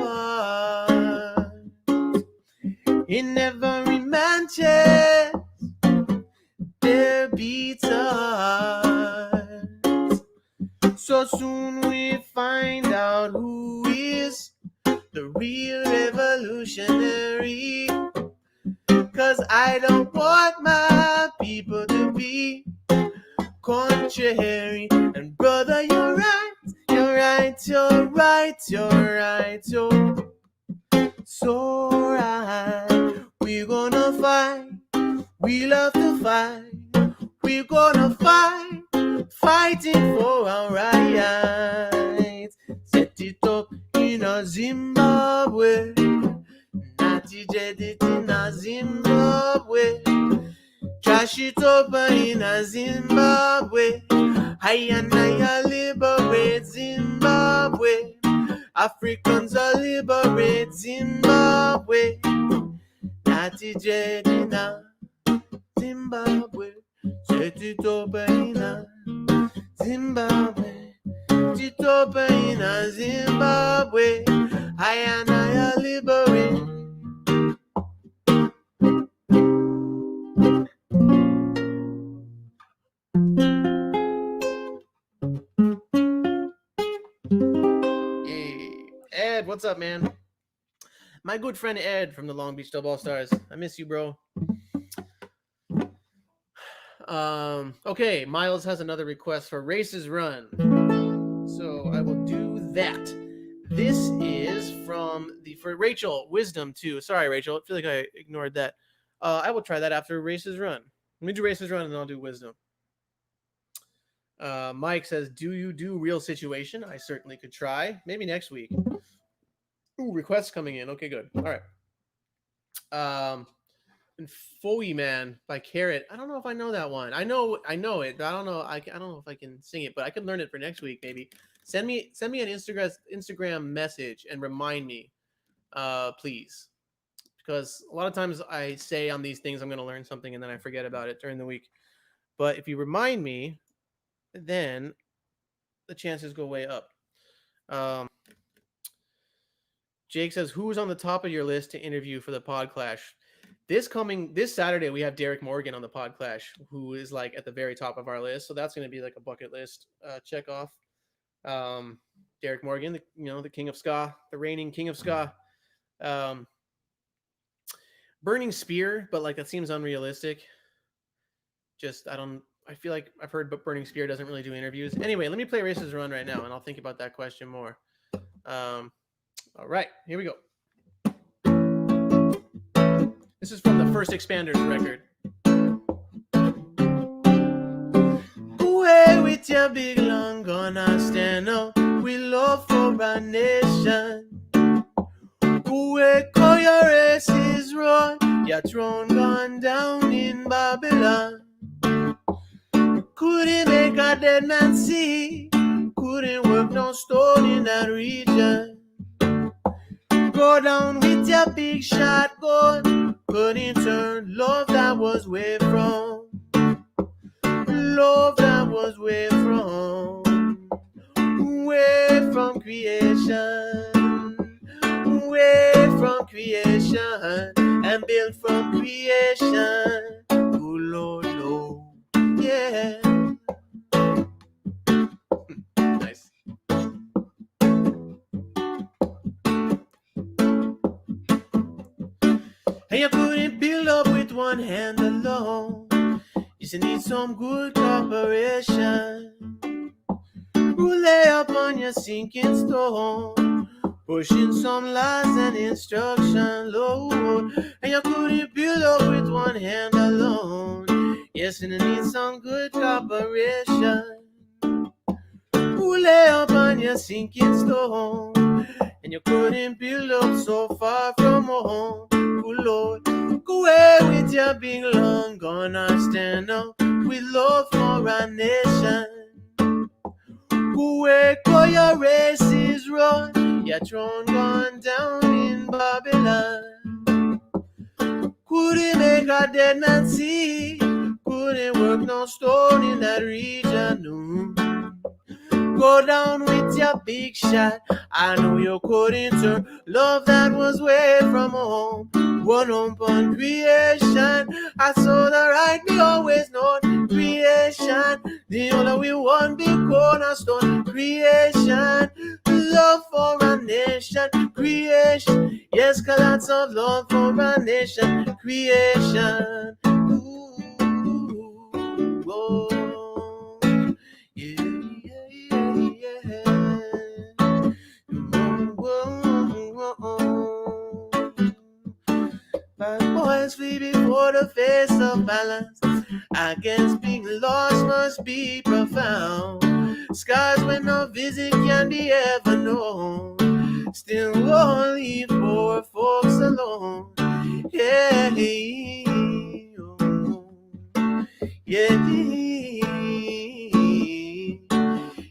Speaker 1: apart. In every man chest, there beats a heart. So soon we find out who is the real revolutionary. 'Cause I don't want my people to be contrary. And brother, you're right, you're right, you're right, you're right, you're so right. We're gonna fight, we love to fight. We're gonna fight, fighting for our rights. Set it up in a Zimbabwe, Natty did it in a Zimbabwe. Trash it up in a Zimbabwe. I and I liberate Zimbabwe. Africans are liberate Zimbabwe. Natty did in a Zimbabwe. Set it up in a Zimbabwe. Set it up in a Zimbabwe. I and I liberate. Ed, what's up, man? My good friend Ed from the Long Beach Double All Stars. I miss you, bro. Okay, Miles has another request for Races Run. So I will do that. This is for Rachel Wisdom 2. Sorry, Rachel. I feel like I ignored that. I will try that after Races Run. Let me do Races Run and then I'll do Wisdom. Mike says, do you do Real Situation? I certainly could try. Maybe next week. Ooh, requests coming in. Okay, good. All right. And Foey Man by Carrot. I don't know if I know that one. I know it, but I don't know. I don't know if I can sing it, but I can learn it for next week, maybe. Send me an Instagram message and remind me, please, because a lot of times I say on these things I'm going to learn something and then I forget about it during the week. But if you remind me, then the chances go way up. Jake says, who's on the top of your list to interview for the Pod Clash? This Saturday, we have Derek Morgan on the Pod Clash, who is like at the very top of our list. So that's going to be like a bucket list check off. Derek Morgan, the king of ska, the reigning king of ska. Burning Spear, but like that seems unrealistic. I feel like I've heard Burning Spear doesn't really do interviews. Anyway, let me play Races Run right now, and I'll think about that question more. All right, here we go. This is from the first Expanders record. Away with your big long gun and stand up. We love for our nation. Away, call your races run. Your throne gone down in Babylon. Couldn't make a dead man see. Couldn't work no stone in that region. Go down with your big shotgun. Couldn't turn love that was way from. Love that was way from. Way from creation. Way from creation. And built from creation. Oh Lord, Lord. Yeah. Nice. And you couldn't build up with one hand alone. You need some good cooperation. Who lay up on your sinking stone, pushing some laws and instruction, Lord. And you couldn't build up with one hand alone. Yes, and you need some good cooperation. Who lay up on your sinking stone, and you couldn't build up so far from home. Oh Lord, go away with your big long gun and stand up with love for our nation. Go away, call your races run. Your throne gone down in Babylon. Couldn't make a dead man see. Couldn't work no stone in that region. No. Go down with your big shot. I know you couldn't turn love that was way from home. One upon creation. I saw the right me always known. Creation. The only we one big cornerstone. Creation. Love for a nation. Creation. Yes, lots of love for a nation. Creation. Ooh, oh, yeah, yeah, yeah. Bad boys flee before the face of balance. Against being lost must be profound. Scars when no visit can be ever known. Still won't leave poor folks alone. Yeah, oh, yeah,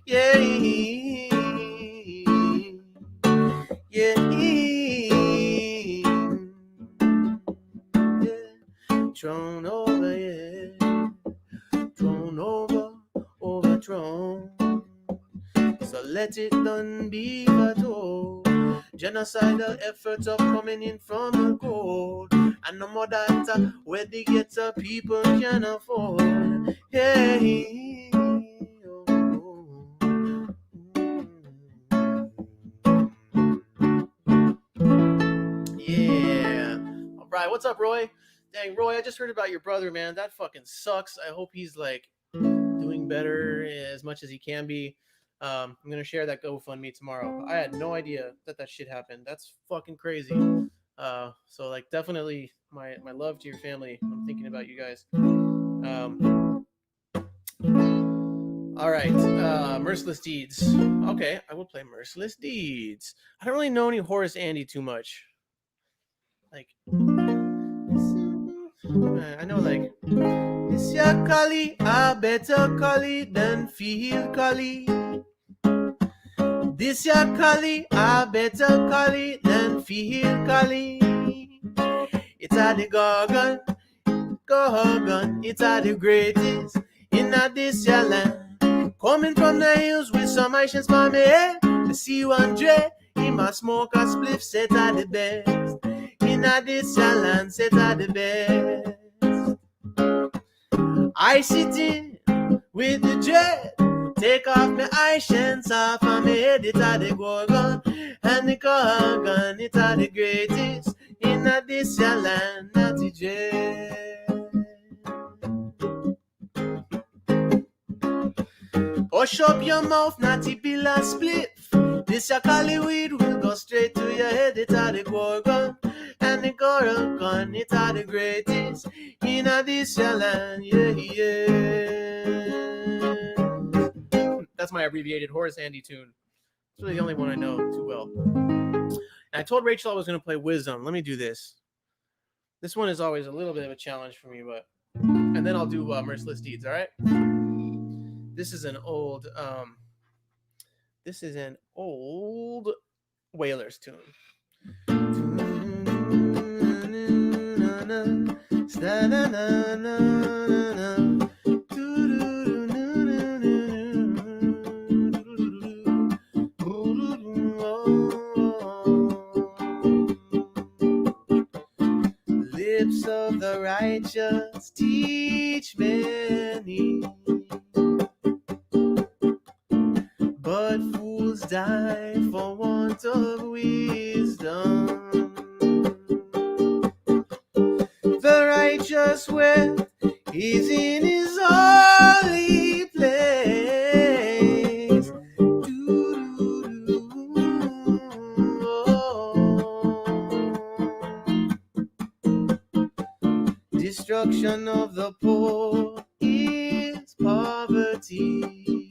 Speaker 1: yeah, yeah. Thrown over, yeah. Thrown over, overthrown. So let it done be told. Genocidal efforts of coming in from the cold. And no more data where the ghetto people can afford. Hey, yeah. All right, what's up, Roy? Dang, Roy, I just heard about your brother, man. That fucking sucks. I hope he's like doing better as much as he can be. I'm gonna share that GoFundMe tomorrow. I had no idea that shit happened. That's fucking crazy. So like definitely my love to your family. I'm thinking about you guys. All right, Merciless Deeds. Okay, I will play Merciless Deeds. I don't really know any Horace Andy too much. Like, I know like this ya collie, a better collie than feel collie. This ya collie, a better collie than feel collie. It's a the Gorgon, it's a the greatest in a this ya land. Coming from the hills with some Haitians for me, the C1J, in my smoke a spliff, set a the best. In a this ya land, set a the best. I sitting with the jet. Take off my eye shades off of my head. It's a the Gorgon and the Gorgon. It's a the greatest in a this ya land, not the jet. Push up your mouth, natty bill and spliff. This ya cali weed will go straight to your head. It's a the Gorgon and the Gorgon. It's a the greatest in a this ya land, yeah, yeah. That's my abbreviated Horace Andy tune. It's really the only one I know too well. And I told Rachel I was going to play Wisdom. Let me do this. This one is always a little bit of a challenge for me, but and then I'll do Merciless Deeds. All right. This is an old Whalers tune. Lips of the righteous teach many, but fools die for want of wisdom. The righteous wealth is in his holy place. Destruction of the poor is poverty.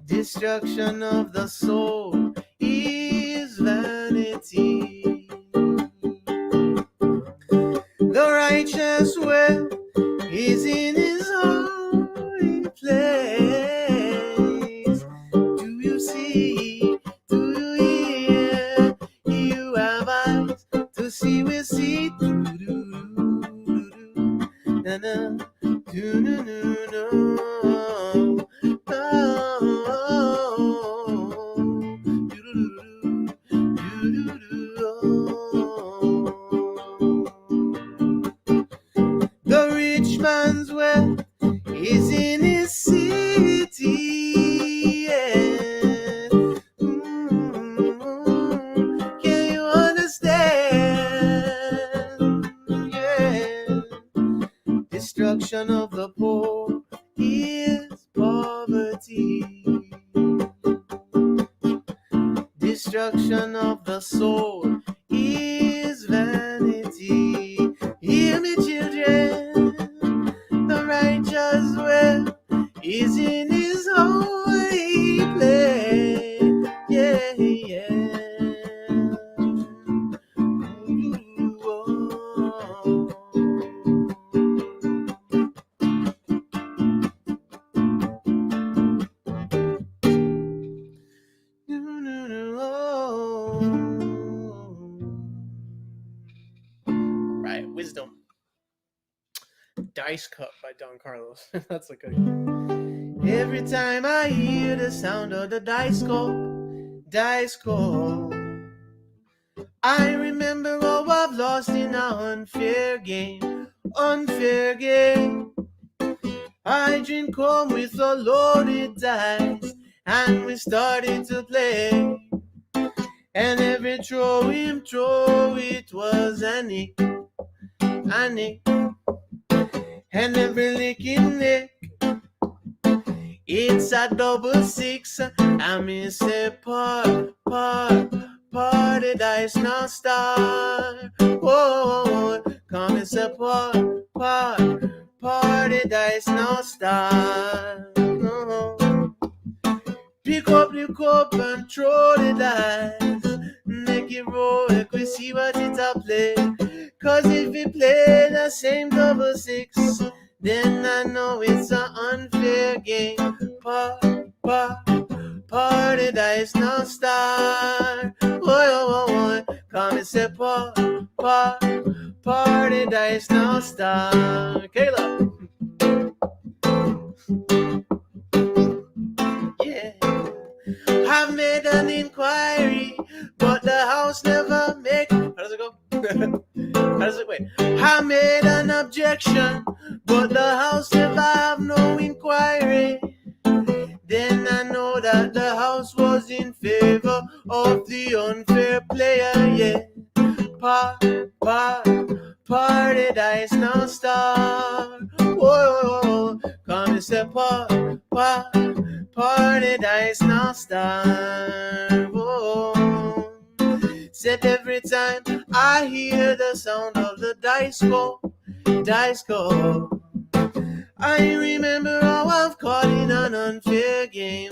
Speaker 1: Destruction of the soul is vanity. The righteous wealth is in his holy place. Do you see? Do you hear? You have eyes to see, we see. Destruction of the poor is poverty. Destruction of the soul is vanity. Hear me, children, the righteous well is in his holy place. Yeah, yeah. Ooh, oh. Right, Wisdom. Dice Cup by Don Carlos. That's like a... Every time I hear the sound of the dice cup, I remember all I've lost in an unfair game. I drink home with a loaded dice, and we started to play. And every throw it was a nick. And every lick, it's a 6. I miss a part, the dice now start. Whoa, come it's a part, the dice now start. Pick up the cup and throw the dice. Make it roll, we see what it's a play. Cause if we play the same 6, then I know it's an unfair game. Party dice now start. Oh, come and say party dice now start. Kayla. Yeah. I've made an inquiry, but the house never make. How does it go? Wait. I made an objection, but the house never have no inquiry. Then I know that the house was in favor of the unfair player, yeah. Party dice now start. Whoa, come and say party dice now start. Whoa. Said every time I hear the sound of the dice go, I remember how I've caught in an unfair game.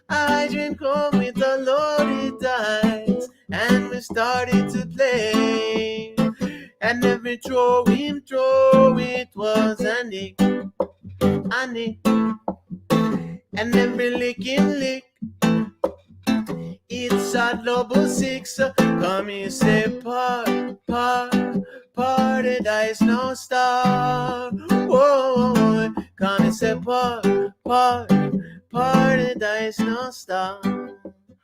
Speaker 1: I drink home with a loaded dice, and we started to play. And every throw it was a nick. And every lick, it's a 6. Come and say party dice now start. Whoa, come and say party dice now start.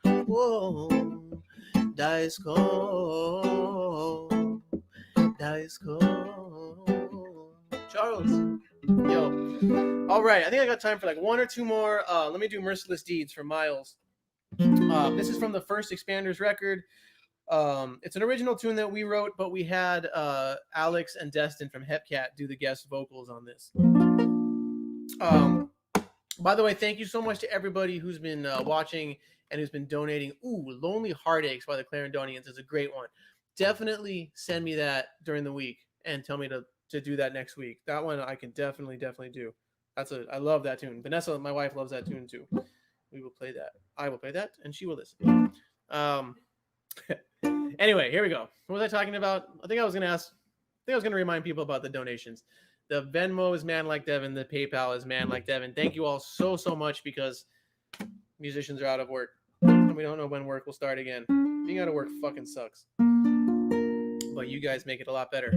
Speaker 1: Whoa, dice go. Charles. Yo. All right, I think I got time for like one or two more. Let me do Merciless Deeds for Miles. This is from the first Expanders record. It's an original tune that we wrote, but we had Alex and Destin from Hepcat do the guest vocals on this. By the way, thank you so much to everybody who's been watching and who's been donating. Ooh, Lonely Heartaches by the Clarendonians is a great one. Definitely send me that during the week and tell me to do that next week. That one I can definitely do. I love that tune. Vanessa, my wife, loves that tune too. We will play that. I will play that, and she will listen. Anyway, here we go. What was I talking about? I think I was going to remind people about the donations. The Venmo is Man-Like-Devin. The PayPal is Man-Like-Devin. Thank you all so much, because musicians are out of work, and we don't know when work will start again. Being out of work fucking sucks. But you guys make it a lot better.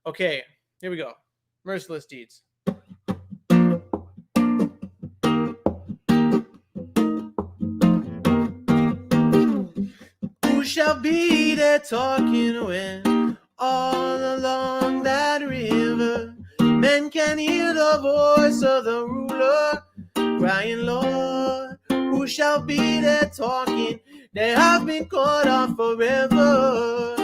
Speaker 1: Okay, here we go. Merciless Deeds. Who shall be there talking when all along that river men can hear the voice of the ruler crying, Lord? Who shall be there talking? They have been cut off forever.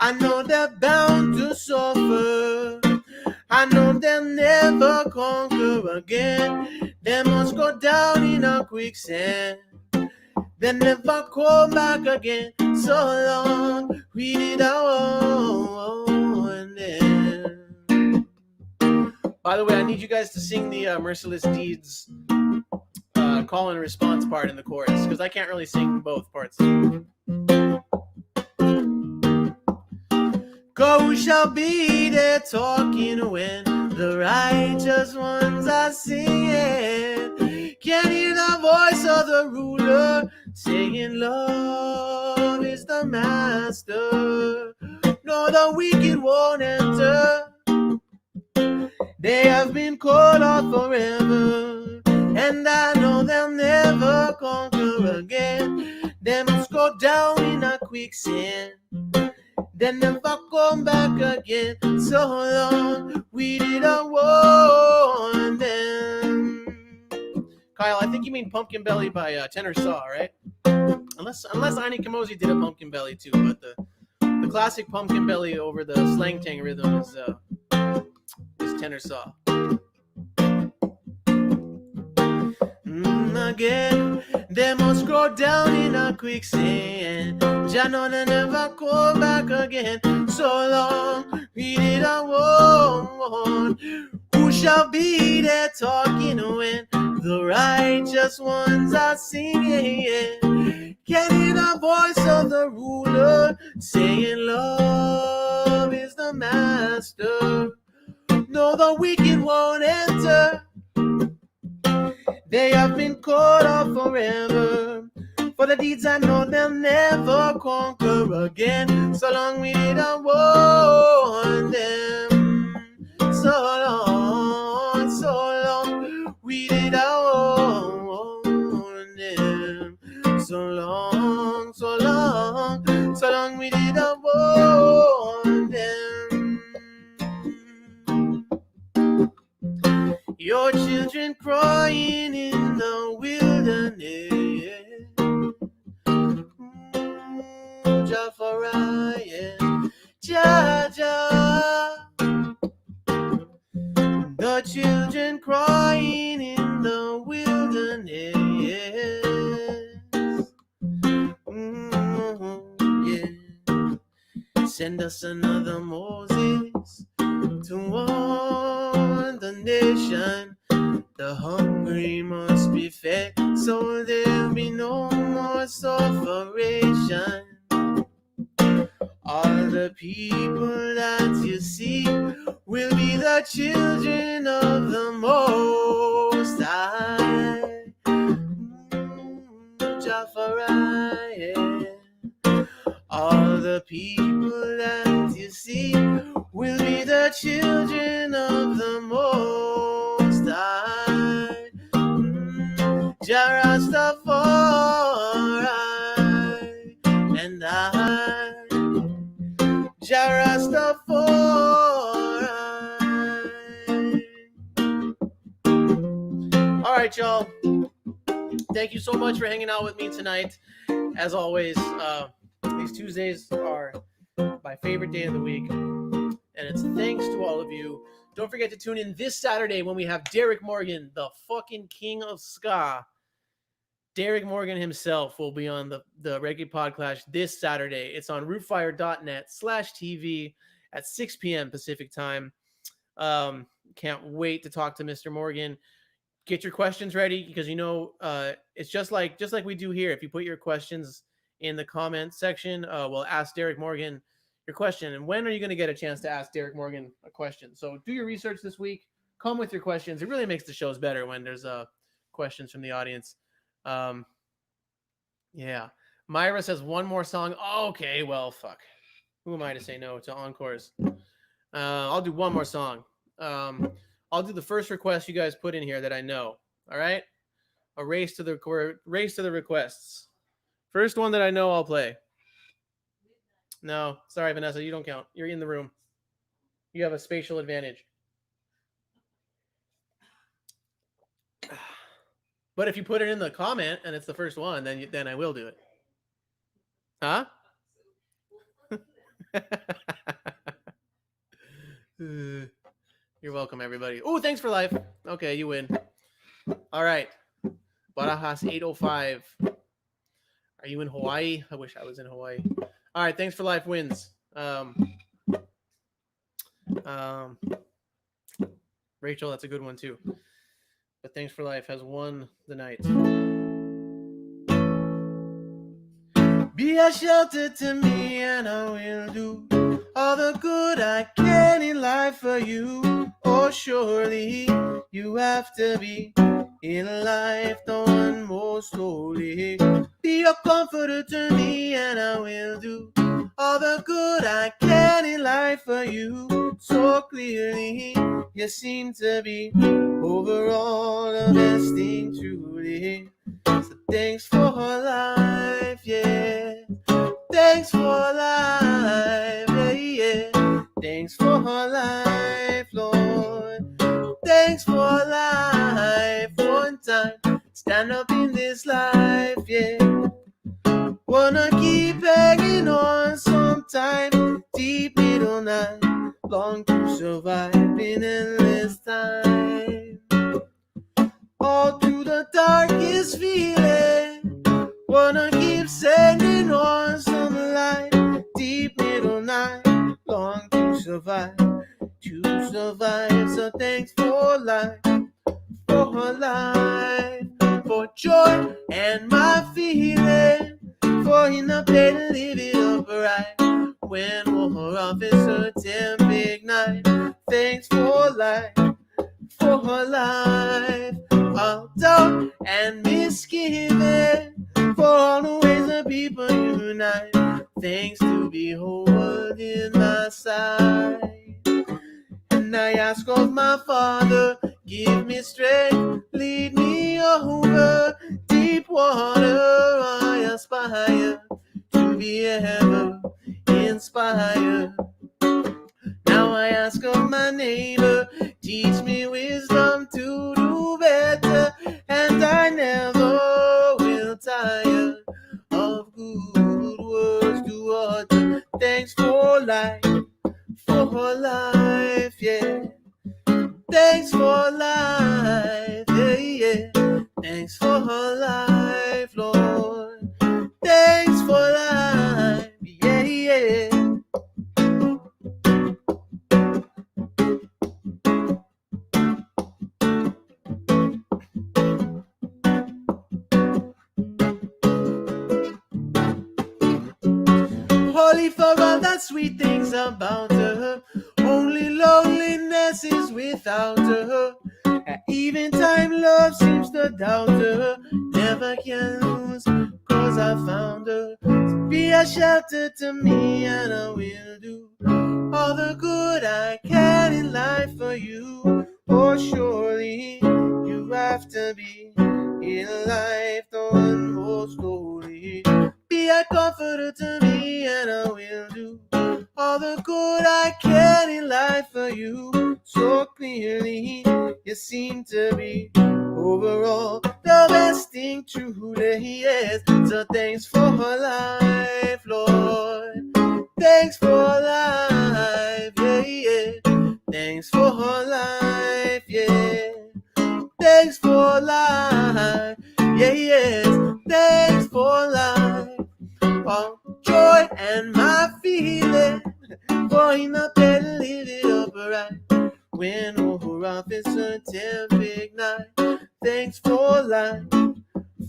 Speaker 1: I know they're bound to suffer. I know they'll never conquer again. They must go down in a quicksand. They never come back again. So long we did our own. By the way, I need you guys to sing the Merciless Deeds call and response part in the chorus, because I can't really sing both parts. Who shall be there talking when the righteous ones are singing? Can hear the voice of the ruler saying, love is the master. No, the wicked won't enter. They have been called off forever, and I know they'll never conquer again. They must go down in a quicksand. They never come back again. So long we didn't warn them. Kyle, I think you mean Pumpkin Belly by Tenor Saw, right? Unless Ani Kamosi did a Pumpkin Belly too, but the classic Pumpkin Belly over the slang tang rhythm is Tenor Saw. Again, they must go down in a quicksand. Janon and never come back again. So long we didn't want. Who shall be there talking when the righteous ones are singing? Can hear the voice of the ruler saying, love is the master. No, the wicked won't enter. They have been caught up forever. For the deeds I know they'll never conquer again. So long we didn't warn them. So long we didn't warn them. So long we didn't warn them. Your children crying in the wilderness. Jafariah, Jaja. The children crying in the wilderness. Yeah. Send us another Moses to warn the nation. The hungry must be fed, so there'll be no more sufferation. All the people that you see will be the children of the Most High. Jafariah. All the people that you see will be the children of the Most High. Jarastafari and I. Jarastafari. All right, y'all. Thank you so much for hanging out with me tonight. As always, these Tuesdays are my favorite day of the week, and it's thanks to all of you. Don't forget to tune in this Saturday when we have Derek Morgan, the fucking king of ska. Derek Morgan himself will be on the Reggae Podclash this Saturday. It's on rootfire.net/TV at 6 p.m. Pacific time. Can't wait to talk to Mr. Morgan. Get your questions ready, because it's just like we do here. If you put your questions in the comment section, we'll ask Derek Morgan your question. And when are you going to get a chance to ask Derek Morgan a question? So do your research this week. Come with your questions. It really makes the shows better when there's questions from the audience. Yeah. Myra says one more song. Okay, well, fuck. Who am I to say no to encores? I'll do one more song. I'll do the first request you guys put in here that I know. All right? A race to the requests. First one that I know, I'll play. No, sorry, Vanessa, you don't count. You're in the room. You have a spatial advantage. But if you put it in the comment and it's the first one, then I will do it. Huh? You're welcome, everybody. Oh, thanks for life. Okay, you win. All right. Barajas 805. Are you in Hawaii? I wish I was in Hawaii. All right, thanks for life wins. Um, Rachel, that's a good one too. But thanks for life has won the night. Be a shelter to me, and I will do all the good I can in life for you. Oh, surely you have to be in life the one most holy. Be a comforter to me, and I will do all the good I can in life for you. So clearly you seem to be overall the best thing truly. So thanks for life, yeah. Thanks for life, yeah, yeah. Thanks for life, Lord. Thanks for life, one time. Stand up in this life, yeah. Wanna keep hanging on sometime. Deep middle night, long to survive in endless time. All through the darkest feeling, wanna keep sending on some light. Deep middle night, long to survive, to survive. So thanks for life, for life, for joy and my feeling, for enough day to live it up right. When war officer Tim Big Night, thanks for life, for life, all doubt and misgiving, for all the ways the people unite. Thanks to behold in my sight. And I ask of my Father, give me strength, lead me over deep water. I aspire to be ever inspired. Now I ask of my neighbor, teach me wisdom to do better, and I never will tire of good words to utter. Thanks for life, yeah. Thanks for life, yeah, yeah. Thanks for life, Lord. Thanks for life, yeah, yeah. Holy for all the sweet things about her. Only loneliness is without her. At even time love seems to doubt her. Never can lose, cause I found her. So be a shelter to me, and I will do all the good I can in life for you. For surely you have to be in life the one most holy. Be a comforter to me, and I will do all the good I can in life for you. So clearly you seem to be overall the best thing truly is. So thanks for life, Lord. Thanks for life, yeah, yeah. Thanks for life, yeah. Thanks for life, yeah, yes. Thanks for life, for joy and my feeling, for enough day to live it up right. When over officer Tim Big Night, thanks for life,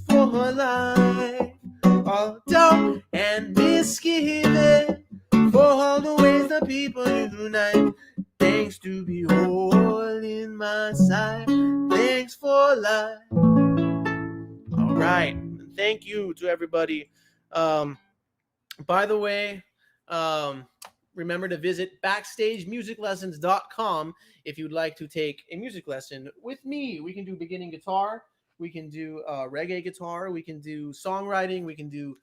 Speaker 1: for life, all doubt and misgiving, for all the ways the people unite. Thanks to be all in my sight. Thanks for life. All right. Thank you to everybody. By the way, um, remember to visit backstagemusiclessons.com if you'd like to take a music lesson with me. We can do beginning guitar, we can do reggae guitar, we can do songwriting, we can do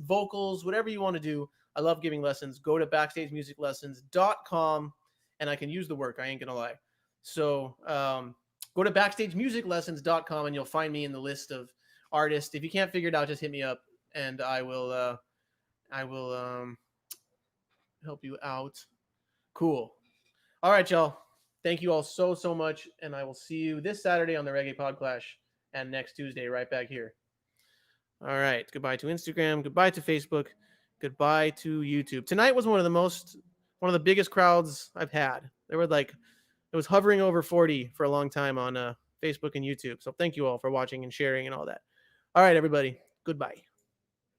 Speaker 1: vocals, whatever you want to do. I love giving lessons. Go to backstagemusiclessons.com and I can use the work. I ain't going to lie. So go to backstagemusiclessons.com and you'll find me in the list of artists. If you can't figure it out, just hit me up and I will help you out. Cool. All right, y'all. Thank you all so much, and I will see you this Saturday on the Reggae Pod Clash, and next Tuesday right back here. All right. Goodbye to Instagram. Goodbye to Facebook. Goodbye to YouTube. Tonight was one of the biggest crowds I've had. There were like, it was hovering over 40 for a long time on Facebook and YouTube. So thank you all for watching and sharing and all that. All right, everybody. Goodbye.